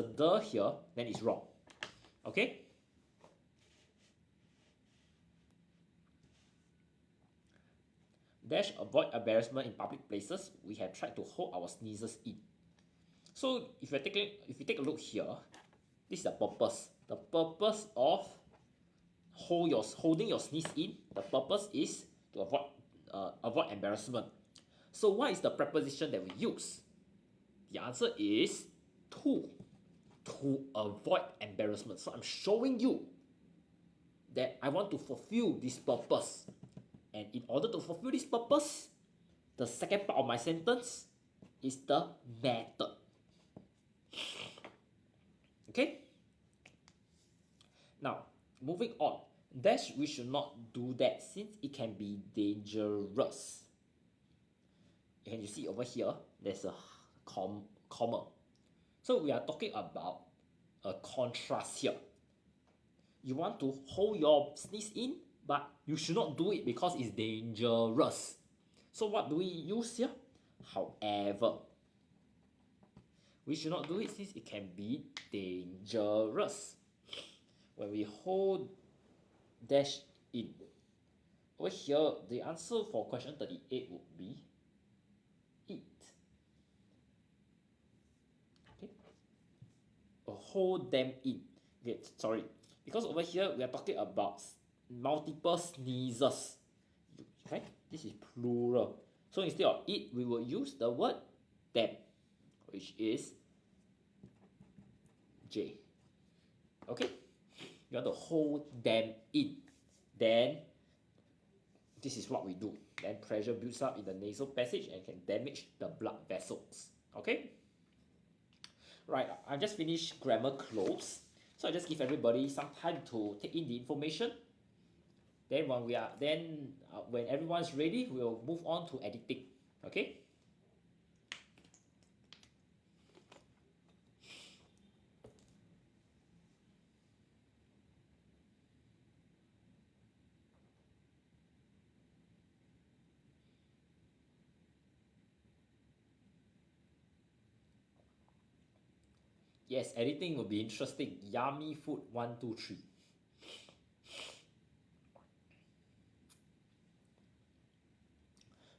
the here, then it's wrong. Okay? Dash, avoid embarrassment in public places. We have tried to hold our sneezes in. So if you take a look here, this is the purpose. The purpose of holding your sneeze in, the purpose is to avoid embarrassment. So what is the preposition that we use? The answer is to avoid embarrassment. So I'm showing you that I want to fulfill this purpose. And in order to fulfill this purpose, the second part of my sentence is the method. Okay? Now, moving on. Dash, we should not do that since it can be dangerous. And you see over here, there's a comma. So we are talking about a contrast here. You want to hold your sneeze in, but you should not do it because it's dangerous. So what do we use here? However. We should not do it since it can be dangerous. When we hold dash in, over here, the answer for question 38 would be it. Okay? Hold them in. Okay, sorry. Because over here, we are talking about multiple sneezes. Okay? This is plural. So instead of it, we will use the word them, which is J. Okay? You want to hold them in. Then, this is what we do. Then pressure builds up in the nasal passage and can damage the blood vessels. Okay? Right, I've just finished grammar close. So I just give everybody some time to take in the information. Then when everyone's ready, we'll move on to editing. Okay? Yes, editing will be interesting. Yummy food 1, 2, 3.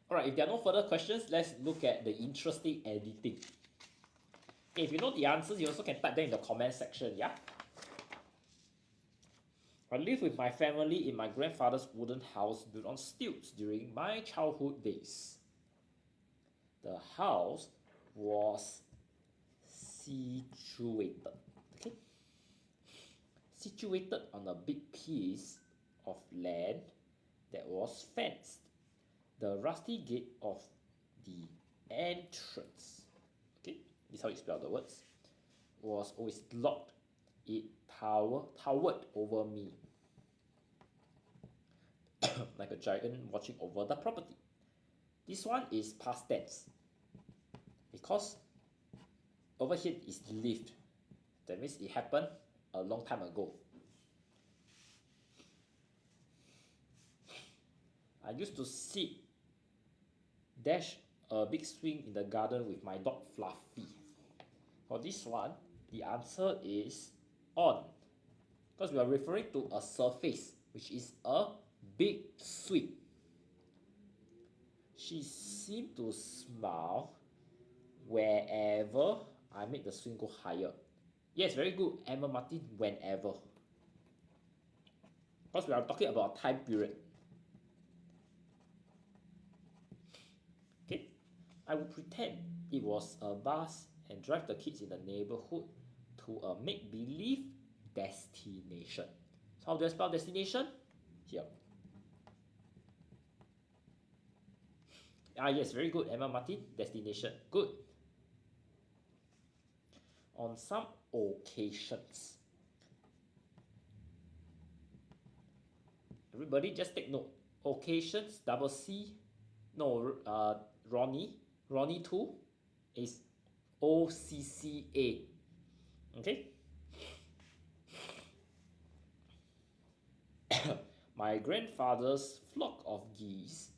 Alright, if there are no further questions, let's look at the interesting editing. Okay, if you know the answers, you also can type them in the comment section, yeah? I lived with my family in my grandfather's wooden house built on stilts during my childhood days. The house was situated, okay? Situated on a big piece of land that was fenced. The rusty gate of the entrance, okay, this is how you spell the words, was always locked. It towered over me like a giant watching over the property. This one is past tense because over here is lived. That means it happened a long time ago. I used to sit dash a big swing in the garden with my dog Fluffy. For this one, the answer is on, because we are referring to a surface, which is a big swing. She seemed to smile wherever I made the swing go higher. Yes, very good, Emma Martin, whenever. Because we are talking about time period. Okay, I would pretend it was a bus and drive the kids in the neighborhood to a make-believe destination. So how do I spell destination? Here. Ah yes, very good, Emma Martin, destination. Good. On some occasions. Everybody just take note. Occasions, double C. No, Ronnie 2 is OCCA. Okay? My grandfather's flock of geese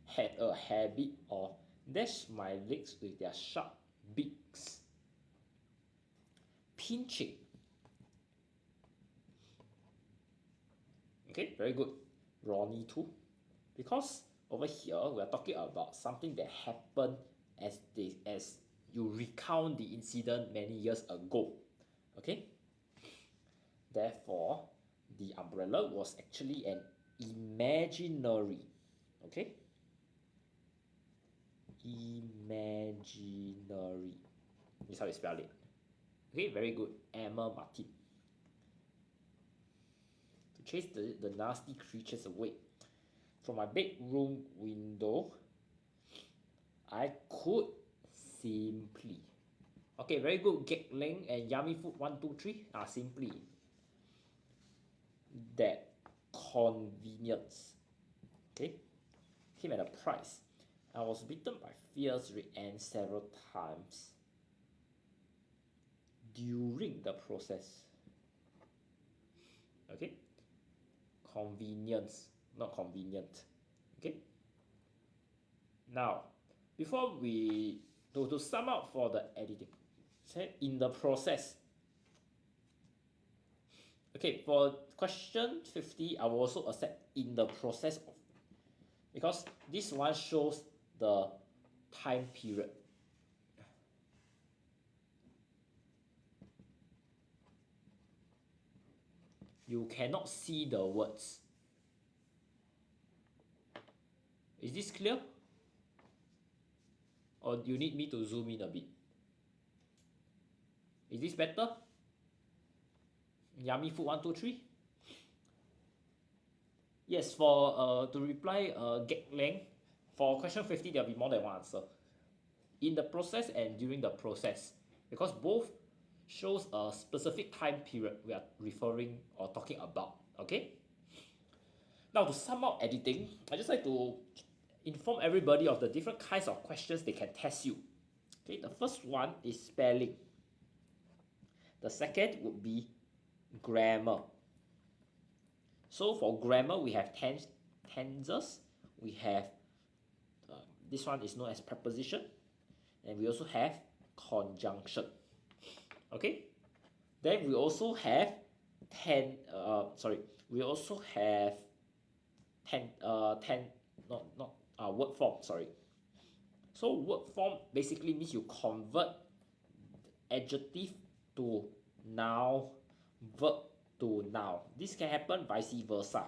had a habit of dash my legs with their sharp beaks. Pinching. Okay, very good. Ronnie too. Because over here we are talking about something that happened as you recount the incident many years ago. Okay? Therefore, the umbrella was actually an imaginary. Okay? Imaginary. This is how you spell it. Okay, very good. Emma Martin. To chase the nasty creatures away. From my bedroom window, I could simply. Okay, very good. Gek Leng and Yummy Food 1, 2, 3 are simply. That convenience, okay, came at a price. I was bitten by fierce red ants several times during the process. Okay, convenience, not convenient. Okay, now before we to sum up for the editing, say in the process. Okay, for question 50, I will also accept in the process of, because this one shows the time period. You cannot see the words. Is this clear? Or you need me to zoom in a bit? Is this better? Yummy Food 123? Yes, for to reply Gek Leng, for question 50 there'll be more than one answer. In the process and during the process, because both shows a specific time period we are referring or talking about. Okay. Now to sum up editing, I just like to inform everybody of the different kinds of questions they can test you. Okay, the first one is spelling. The second would be grammar. So for grammar, we have tenses, we have this one is known as preposition, and we also have conjunction. Okay, then we also have word form. Sorry. So word form basically means you convert adjective to noun, verb to noun. This can happen vice versa.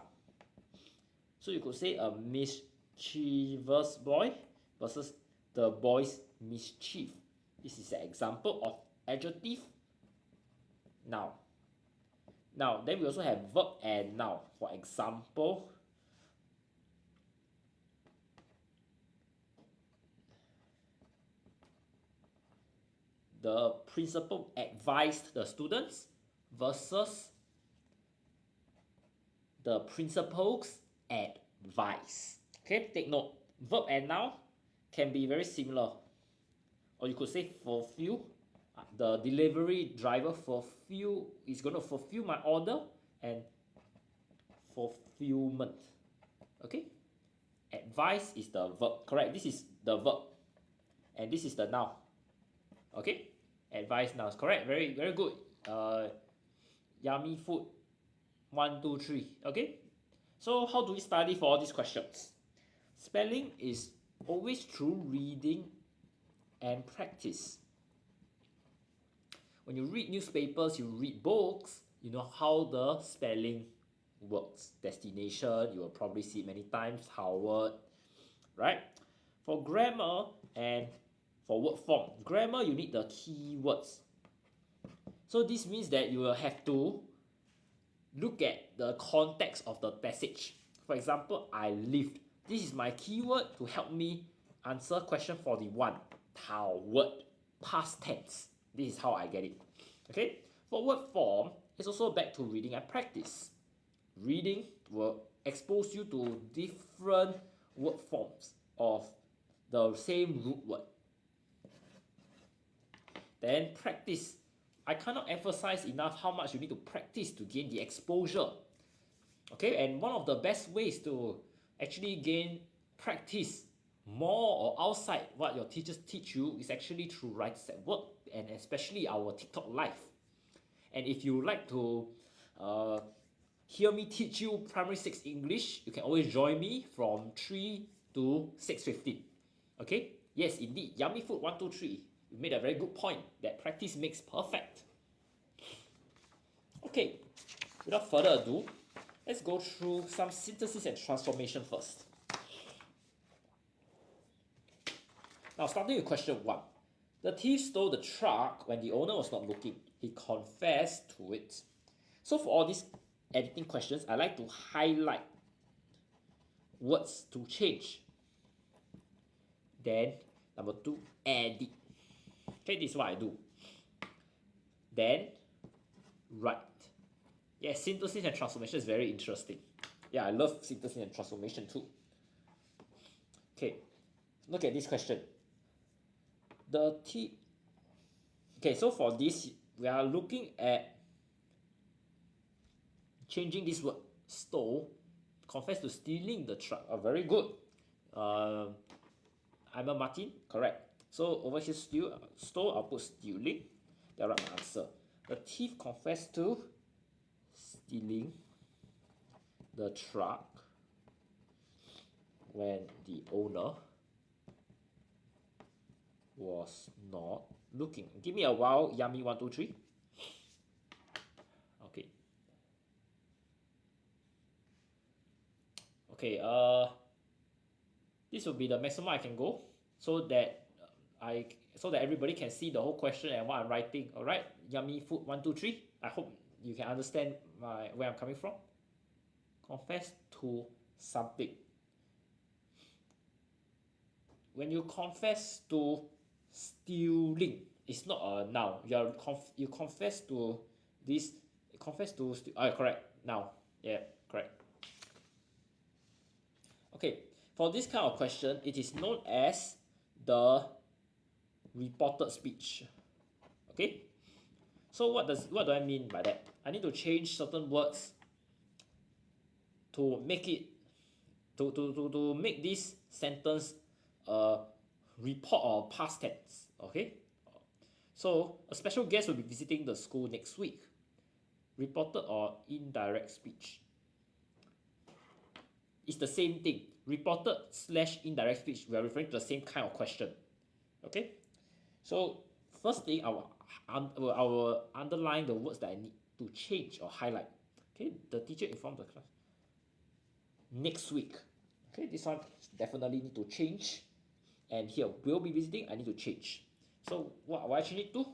So you could say a mischievous boy versus the boy's mischief. This is an example of adjective, noun. Now, then we also have verb and noun. For example, the principal advised the students versus the principal's advice. Okay, take note. Verb and noun can be very similar. Or you could say fulfill. The delivery driver is going to fulfill my order, and fulfillment. Okay? Advice is the verb. Correct. This is the verb. And this is the noun. Okay? Advice nouns. Correct. Very, very good. Yummy Food 123. Okay? So how do we study for all these questions? Spelling is always through reading and practice. When you read newspapers, you read books, you know how the spelling works. Destination, you will probably see it many times. Howard, right? For grammar and for word form, grammar you need the keywords. So this means that you will have to look at the context of the passage. For example, I lived. This is my keyword to help me answer question 41. Howard, past tense. This is how I get it. Okay? For word form, it's also back to reading and practice. Reading will expose you to different word forms of the same root word. Then practice. I cannot emphasize enough how much you need to practice to gain the exposure. Okay, and one of the best ways to actually gain practice more or outside what your teachers teach you is actually through Writers at Work, and especially our TikTok live. And if you like to hear me teach you primary 6 English, you can always join me from 3 to 6:15. Okay? Yes, indeed. Yummy Food 123. You made a very good point that practice makes perfect. Okay, without further ado, let's go through some synthesis and transformation first. Now, starting with question 1. The thief stole the truck when the owner was not looking. He confessed to it. So for all these editing questions, I like to highlight words to change. Then, number 2, edit. Okay, this is what I do. Then, write. Yeah, synthesis and transformation is very interesting. Yeah, I love synthesis and transformation too. Okay, look at this question. Okay, so for this, we are looking at changing this word stole, confess to stealing the truck. Very good. I'm a Martin, correct. So over here, stole, I'll put stealing. That's right, my answer. The thief confessed to stealing the truck when the owner was not looking. Give me a while, Yummy 123. Okay. Okay, this will be the maximum I can go so that everybody can see the whole question and what I'm writing. Alright, Yummy Food 123. I hope you can understand where I'm coming from. Confess to something. When you confess to stealing, it's not a noun. You confess to this. Correct. Now, yeah, correct. Okay, for this kind of question, it is known as the reported speech. Okay, so what do I mean by that? I need to change certain words to make it to make this sentence a report or past tense. Okay, so a special guest will be visiting the school next week. Reported or indirect speech. It's the same thing. Reported / indirect speech, we are referring to the same kind of question. Okay, so first thing I will underline the words that I need to change or highlight. Okay, the teacher informed the class next week. Okay, this one definitely need to change, and here will be visiting, I need to change. So what I change it to?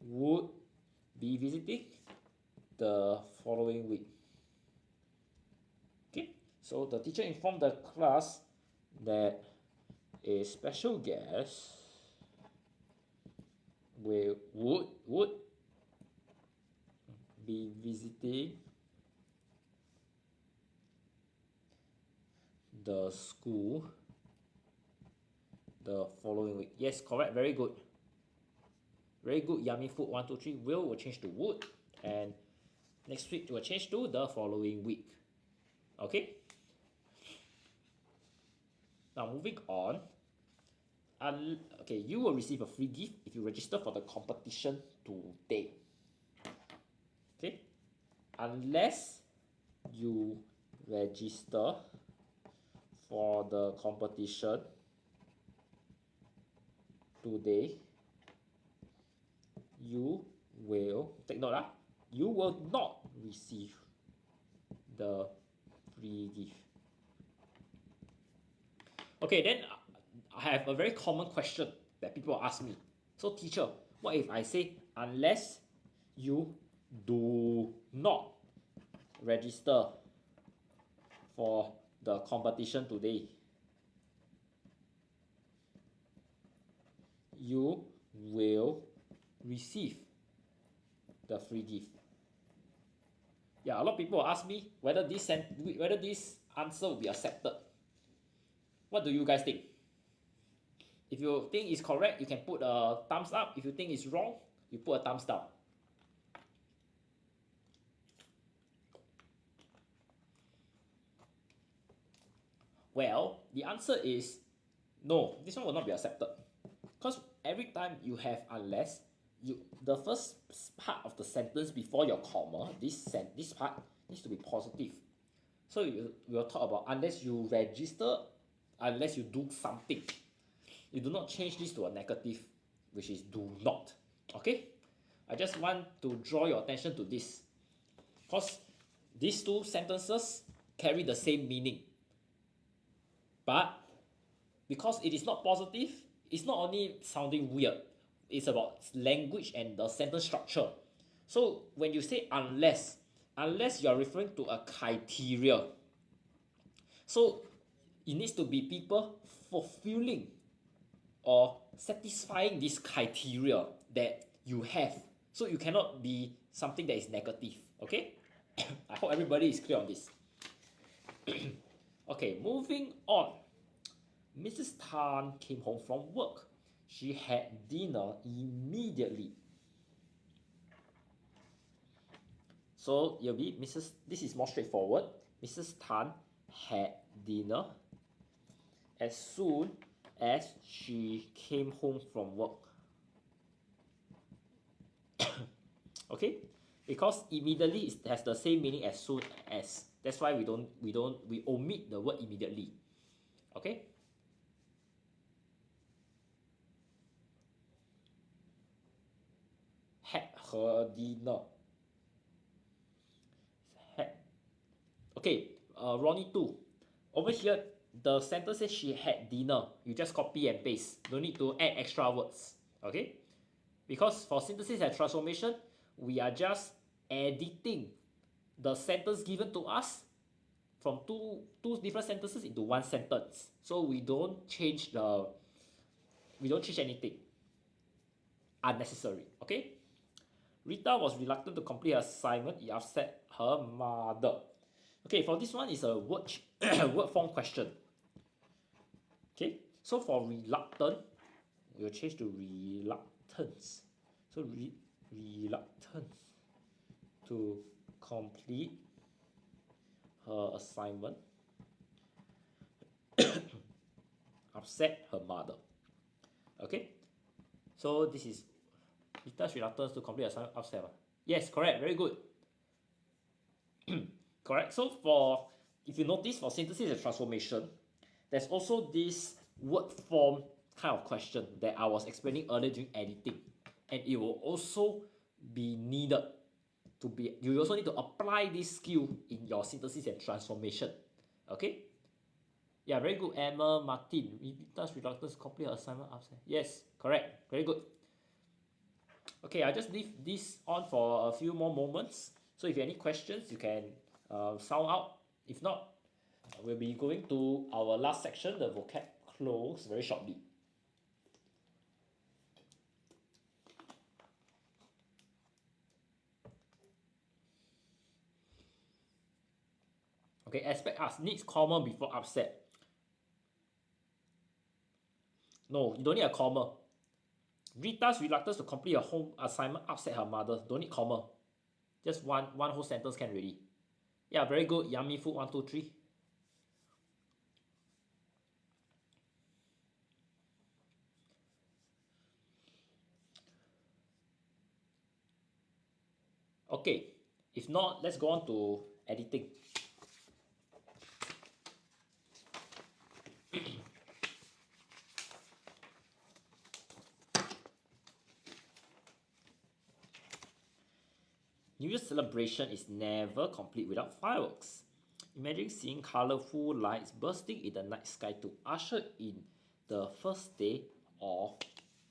Would be visiting the following week. Okay, so the teacher informed the class that a special guest would be visiting the school the following week. Yes, correct. Very good. Very good. Yummy food. 1, 2, 3. Will change to would, and next week will change to the following week. Okay. Now moving on. Okay, you will receive a free gift if you register for the competition today. Okay, unless you register for the competition today, you will take note. You will not receive the free gift. Okay, then I have a very common question that people ask me. So teacher, what if I say unless you do not register for the competition today, you will receive the free gift? Yeah, a lot of people ask me whether this answer will be accepted. What do you guys think? If you think it's correct, you can put a thumbs up. If you think it's wrong, you put a thumbs down. Well, the answer is no. This one will not be accepted, because every time you have unless, the first part of the sentence before your comma, this part needs to be positive. So we'll talk about unless you register, unless you do something. You do not change this to a negative, which is do not. Okay? I just want to draw your attention to this, because these two sentences carry the same meaning. But because it is not positive, it's not only sounding weird, it's about language and the sentence structure. So when you say unless you are referring to a criteria. So it needs to be people fulfilling or satisfying this criteria that you have. So you cannot be something that is negative. Okay? I hope everybody is clear on this. Okay, moving on. Mrs. Tan came home from work. She had dinner immediately. So you'll be this is more straightforward. Mrs. Tan had dinner as soon as she came home from work. Okay, because immediately has the same meaning as soon as. That's why we omit the word immediately. Okay. Had her dinner. Okay, Ronnie too. Over here, the sentence says she had dinner. You just copy and paste. Don't need to add extra words. Okay? Because for synthesis and transformation, we are just editing the sentence given to us from two different sentences into one sentence. So we don't change anything unnecessary. Okay. Rita was reluctant to complete her assignment. It upset her mother. Okay, for this one is a word word form question. Okay, so for reluctant, we'll change to reluctance. So reluctance to complete her assignment upset her mother. Okay, so this is Rita's reluctance to complete assignment upset her. Yes, correct, very good. Correct. So for, if you notice, for synthesis and transformation, there's also this word form kind of question that I was explaining earlier during editing, and it will also be needed to be, you also need to apply this skill in your synthesis and transformation. Okay. Yeah, very good, Emma Martin. Rita's reluctance to complete her assignment upset. Yes, correct, very good. Okay, I'll just leave this on for a few more moments. So if you have any questions, you can sound out. If not, we'll be going to our last section, the vocab close, very shortly. Okay, aspect us needs comma before upset. No, you don't need a comma. Rita's reluctance to complete her home assignment upset her mother. Don't need comma. Just one whole sentence can already. Yeah, very good. Yummy food, 1, 2, 3. Okay, if not, let's go on to editing. New Year's celebration is never complete without fireworks. Imagine seeing colorful lights bursting in the night sky to usher in the first day of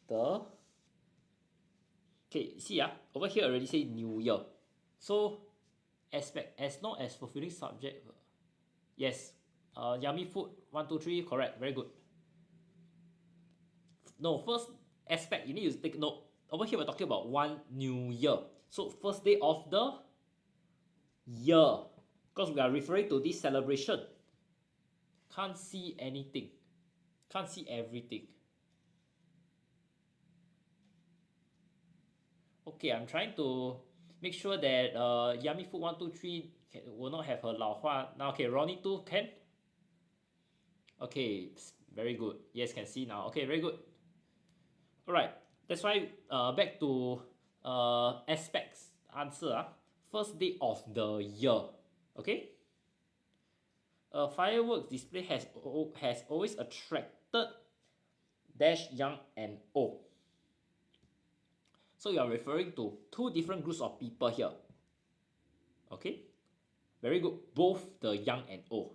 the... Okay, see over here already say New Year. So, aspect as long as fulfilling subject. Yes, yummy food, 1, 2, 3, correct, very good. No, first aspect, you need to take note. Over here we're talking about one new year. So first day of the year, because we are referring to this celebration. Can't see anything. Can't see everything. Okay, I'm trying to make sure that yummy food 1, 2, 3 will not have her 老话. Now, okay, Ronnie 2 can. Okay, very good. Yes, can see now. Okay, very good. All right, that's why back to aspects answer. First day of the year. Okay. A fireworks display has always attracted dash young and old. So you are referring to two different groups of people here. Okay, very good. Both the young and old.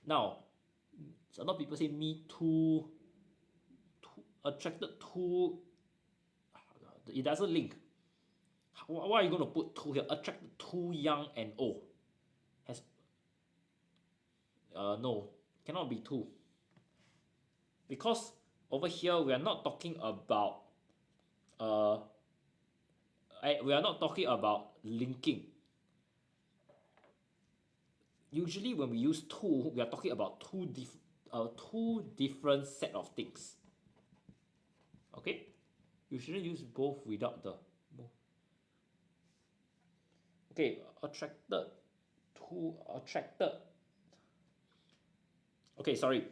Now, a lot of people say me too attracted to. It doesn't link. Why are you going to put two here? Attracted to young and old. Has no, cannot be two. Because over here we are not talking about we are not talking about linking. Usually when we use two, we are talking about two different set of things. Okay, you shouldn't use both without the both. Okay, attracted to attracted. Okay, sorry.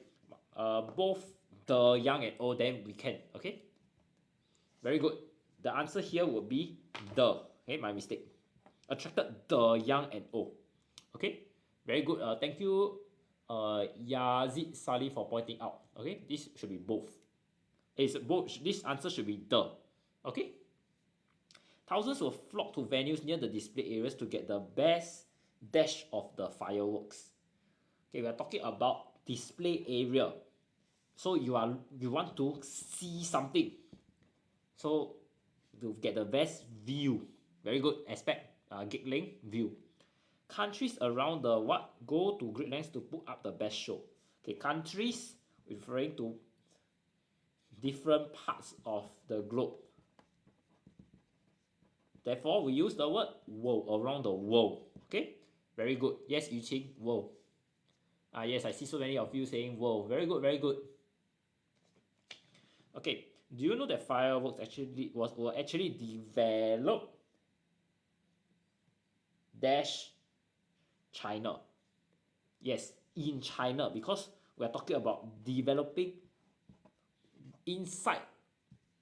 Both the young and old, then we can. Okay, very good. The answer here would be the. Okay, my mistake. Attracted the young and old. Okay, very good. Thank you, Yazid Salih, for pointing out. Okay, this should be both. It's both. This answer should be the. Okay. Thousands will flock to venues near the display areas to get the best dash of the fireworks. Okay, we are talking about display area. So you want to see something. So to get the best view. Very good aspect. Gig link view. Countries around the what go to great lengths to put up the best show. Okay, countries referring to different parts of the globe. Therefore, we use the word world, around the world. Okay, very good. Yes, Yu Qing, world. Yes, I see so many of you saying world. Very good, very good. Okay, do you know that fireworks were actually developed dash China? Yes, in China, because we are talking about developing inside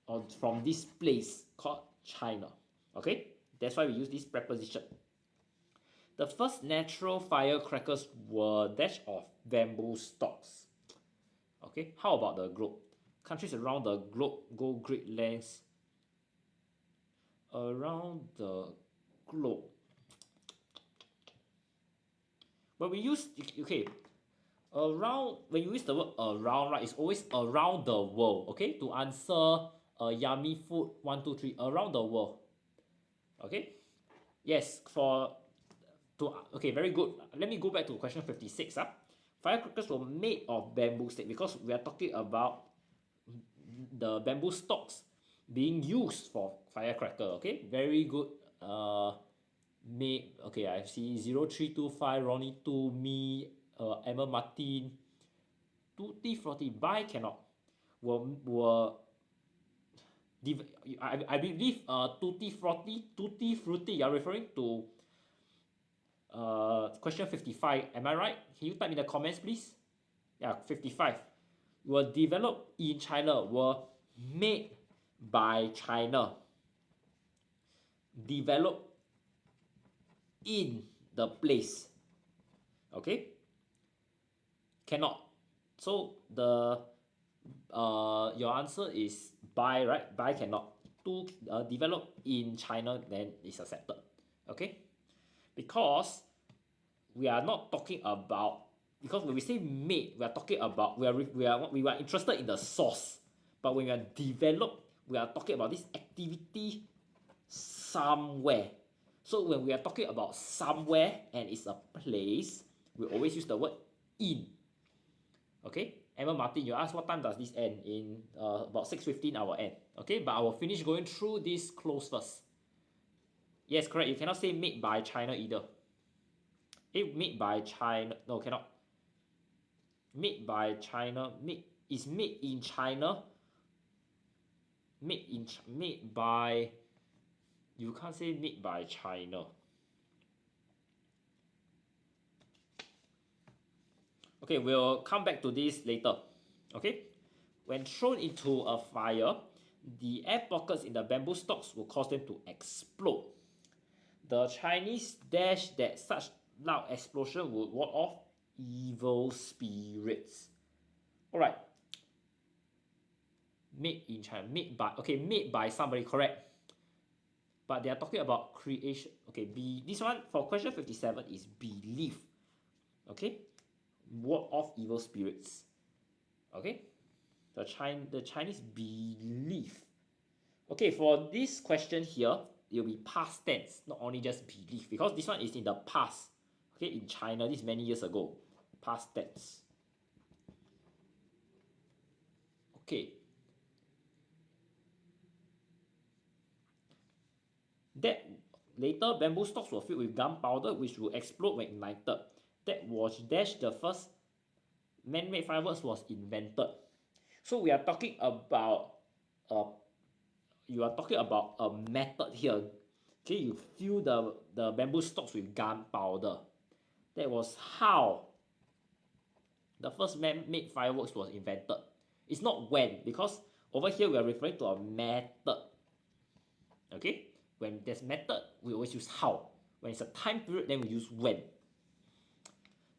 or from this place called China. Okay, that's why we use this preposition. The first natural firecrackers were dash of bamboo stalks. Okay, how about the globe? Countries around the globe go great lengths around the globe. When we use, okay, around, when you use the word around, right, it's always around the world. Okay, to answer yummy food 1 2 3, around the world. Okay, yes, okay, very good. Let me go back to question 56. Firecrackers were made of bamboo stick, because we are talking about the bamboo stalks being used for firecracker. Okay, very good. Okay, I see 0325 Ronnie 2 me, Emma Martin. Tutti Frutti buy cannot were I believe Tutti Frutti you are referring to question 55. Am I right? Can you type in the comments, please? Yeah, 55. Were developed in China, were made by China, developed in the place. Okay, cannot. So the your answer is by, right? By cannot. To develop in China, then is accepted. Okay, because we are not talking about, because when we say made, we are talking about we are interested in the source. But when we are developed, we are talking about this activity somewhere. So when we are talking about somewhere and it's a place, we always use the word in. Okay, Emma Martin, you ask what time does this end? In about 6:15 I will end. Okay, but I will finish going through this close first. Yes, correct. You cannot say made by China either. Made by China, no, cannot. Made by China, made in China. Made by, you can't say made by China. Okay, we'll come back to this later. Okay, when thrown into a fire, the air pockets in the bamboo stalks will cause them to explode. The Chinese dash that such loud explosion would ward off evil spirits. Alright, made in China, made by somebody, correct. But they are talking about creation. Okay, this one for question 57 is belief. Okay, ward off evil spirits. Okay, the Chinese belief. Okay, for this question here, it will be past tense, not only just belief, because this one is in the past. Okay, in China, this is many years ago. Past tense. Okay. That later bamboo stalks were filled with gunpowder, which will explode when ignited. That was dash the first man-made fireworks was invented. So we are talking about you are talking about a method here. Okay, you fill the bamboo stalks with gunpowder. That was how the first man-made fireworks was invented. It's not when, because over here we are referring to a method. Okay, when there's method, we always use how. When it's a time period, then we use when.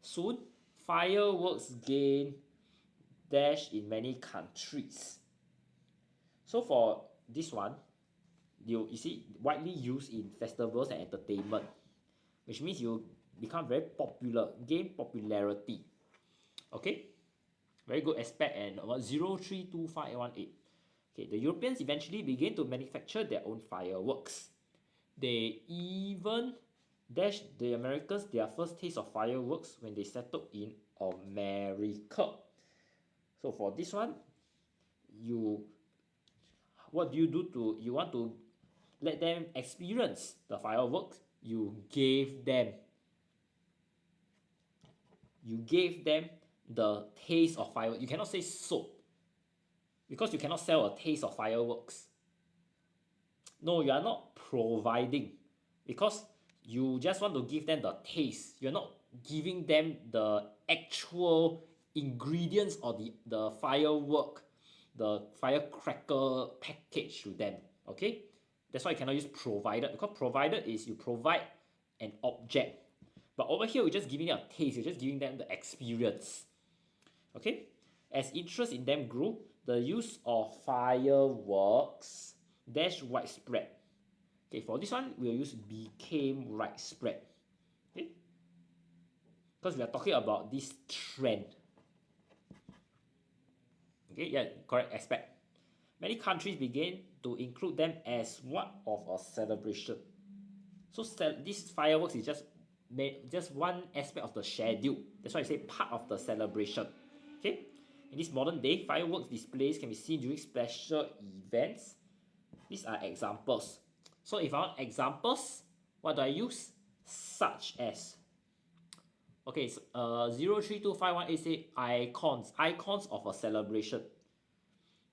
Soon, fireworks gain dash in many countries. So for this one, you see widely used in festivals and entertainment, which means you become very popular, gain popularity. Okay, very good aspect. And 0325818. Okay, the Europeans eventually began to manufacture their own fireworks. They even dashed the Americans their first taste of fireworks when they settled in America. So for this one, you what do? You want to let them experience the fireworks? You gave them the taste of fireworks. You cannot say soap because you cannot sell a taste of fireworks. No, you are not providing because you just want to give them the taste. You're not giving them the actual ingredients or the firework, the firecracker package to them. Okay, that's why you cannot use provided, because provided is you provide an object, but over here we're just giving them a taste. You're just giving them the experience. Okay, as interest in them grew, the use of fireworks dash widespread. Okay, for this one we'll use became widespread. Okay, because we are talking about this trend. Okay, yeah, correct aspect. Many countries began to include them as one of a celebration. So this fireworks is just one aspect of the schedule. That's why I say part of the celebration. Okay, in this modern day, fireworks displays can be seen during special events. These are examples. So if I want examples, what do I use? Such as. Okay, so, 032518 say icons of a celebration.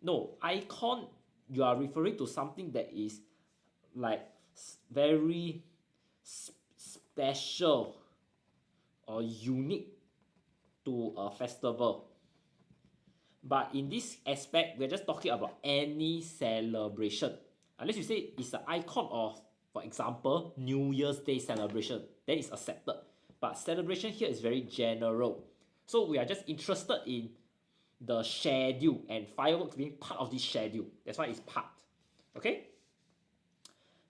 No, icon, you are referring to something that is like very special or unique to a festival. But in this aspect, we're just talking about any celebration. Unless you say it's an icon of, for example, New Year's Day celebration, then it's accepted. But celebration here is very general. So we are just interested in the schedule and fireworks being part of this schedule. That's why it's part. Okay?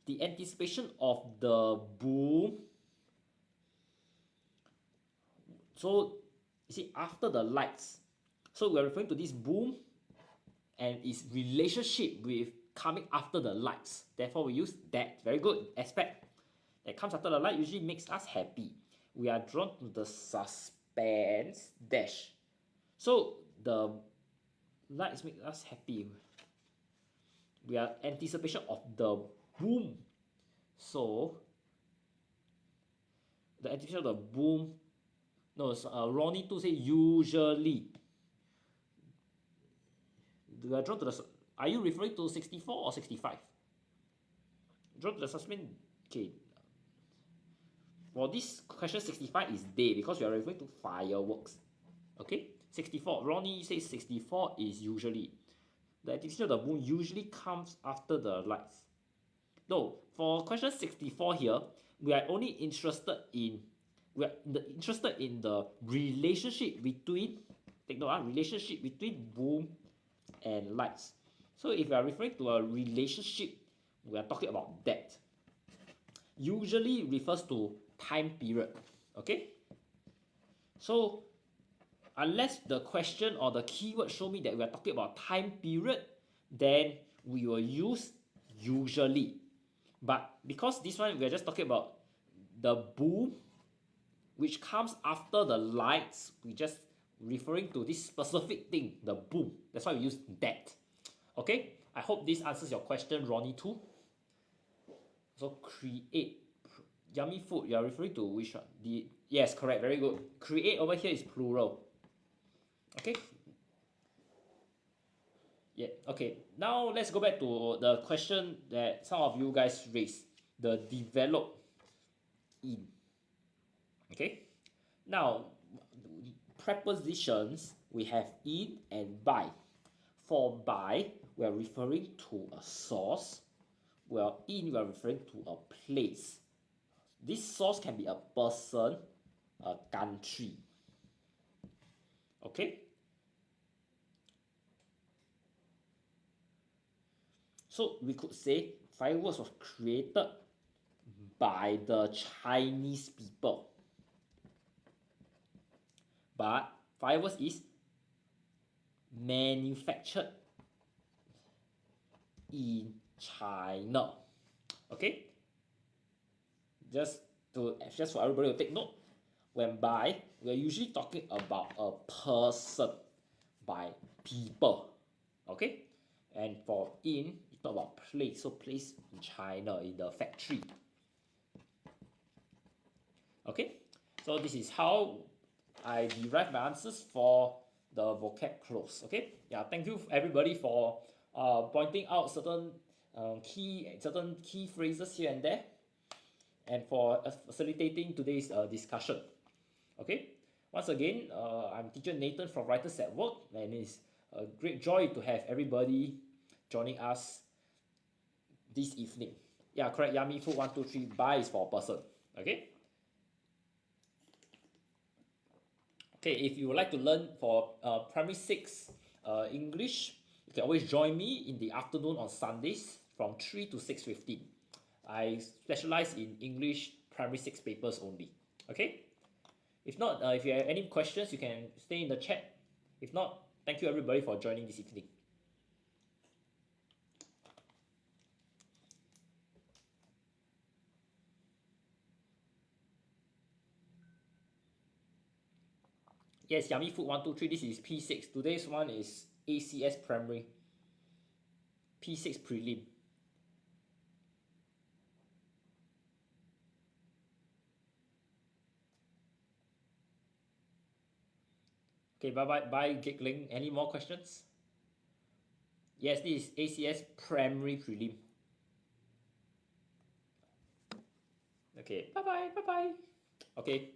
The anticipation of the boom. So, you see, after the lights. So we're referring to this boom and its relationship with coming after the lights. Therefore, we use that. Very good aspect. That comes after the light usually makes us happy. We are drawn to the suspense dash. So the lights make us happy. We are anticipation of the boom. So the anticipation of the boom. No, Ronnie 2 say usually. We are drawn to the. Are you referring to 64 or 65? Drawn to the suspense. Okay. For this question, 65 is day because we are referring to fireworks. Okay. 64. Ronnie says 64 is usually. The anticipation of the boom usually comes after the lights. No, for question 64 here, we are only interested in the relationship between, take note, relationship between boom and lights. So if we are referring to a relationship, we are talking about that. Usually refers to time period. Okay. So unless the question or the keyword show me that we are talking about time period, then we will use usually. But because this one we are just talking about the boom, which comes after the lights, we just referring to this specific thing, the boom. That's why we use that. Okay, I hope this answers your question, Ronnie 2. So create yummy food, you are referring to which one? Yes, correct, very good. Create over here is plural. Okay. Yeah, okay. Now let's go back to the question that some of you guys raised. The develop in. Okay. Now, prepositions, we have in and by. For by, we are referring to a source, while in, we are referring to a place. This source can be a person, a country. Okay? So we could say fireworks was created by the Chinese people. But fireworks is manufactured in China. Okay, just for everybody to take note, when by, we're usually talking about a person, by people. Okay, and for in, you talk about place, so place in China, in the factory. Okay, so this is how I derive my answers for the vocab close. Okay, yeah, thank you everybody for pointing out certain key phrases here and there, and for facilitating today's discussion. Okay, once again, I'm teacher Nathan from Writers at Work, and it's a great joy to have everybody joining us this evening. Yeah, correct. Yummy food 1 2 3. Buy is for a person. Okay. Okay, if you would like to learn for primary 6 English, you can always join me in the afternoon on Sundays from 3 to 6:15. I specialize in English primary 6 papers only. Okay? If not, if you have any questions, you can stay in the chat. If not, thank you everybody for joining this evening. Yes, Yummy Food 1 2 3. This is P6. Today's one is ACS Primary. P6 Prelim. Okay, bye Giggling. Any more questions? Yes, this is ACS Primary Prelim. Okay, bye bye. Okay.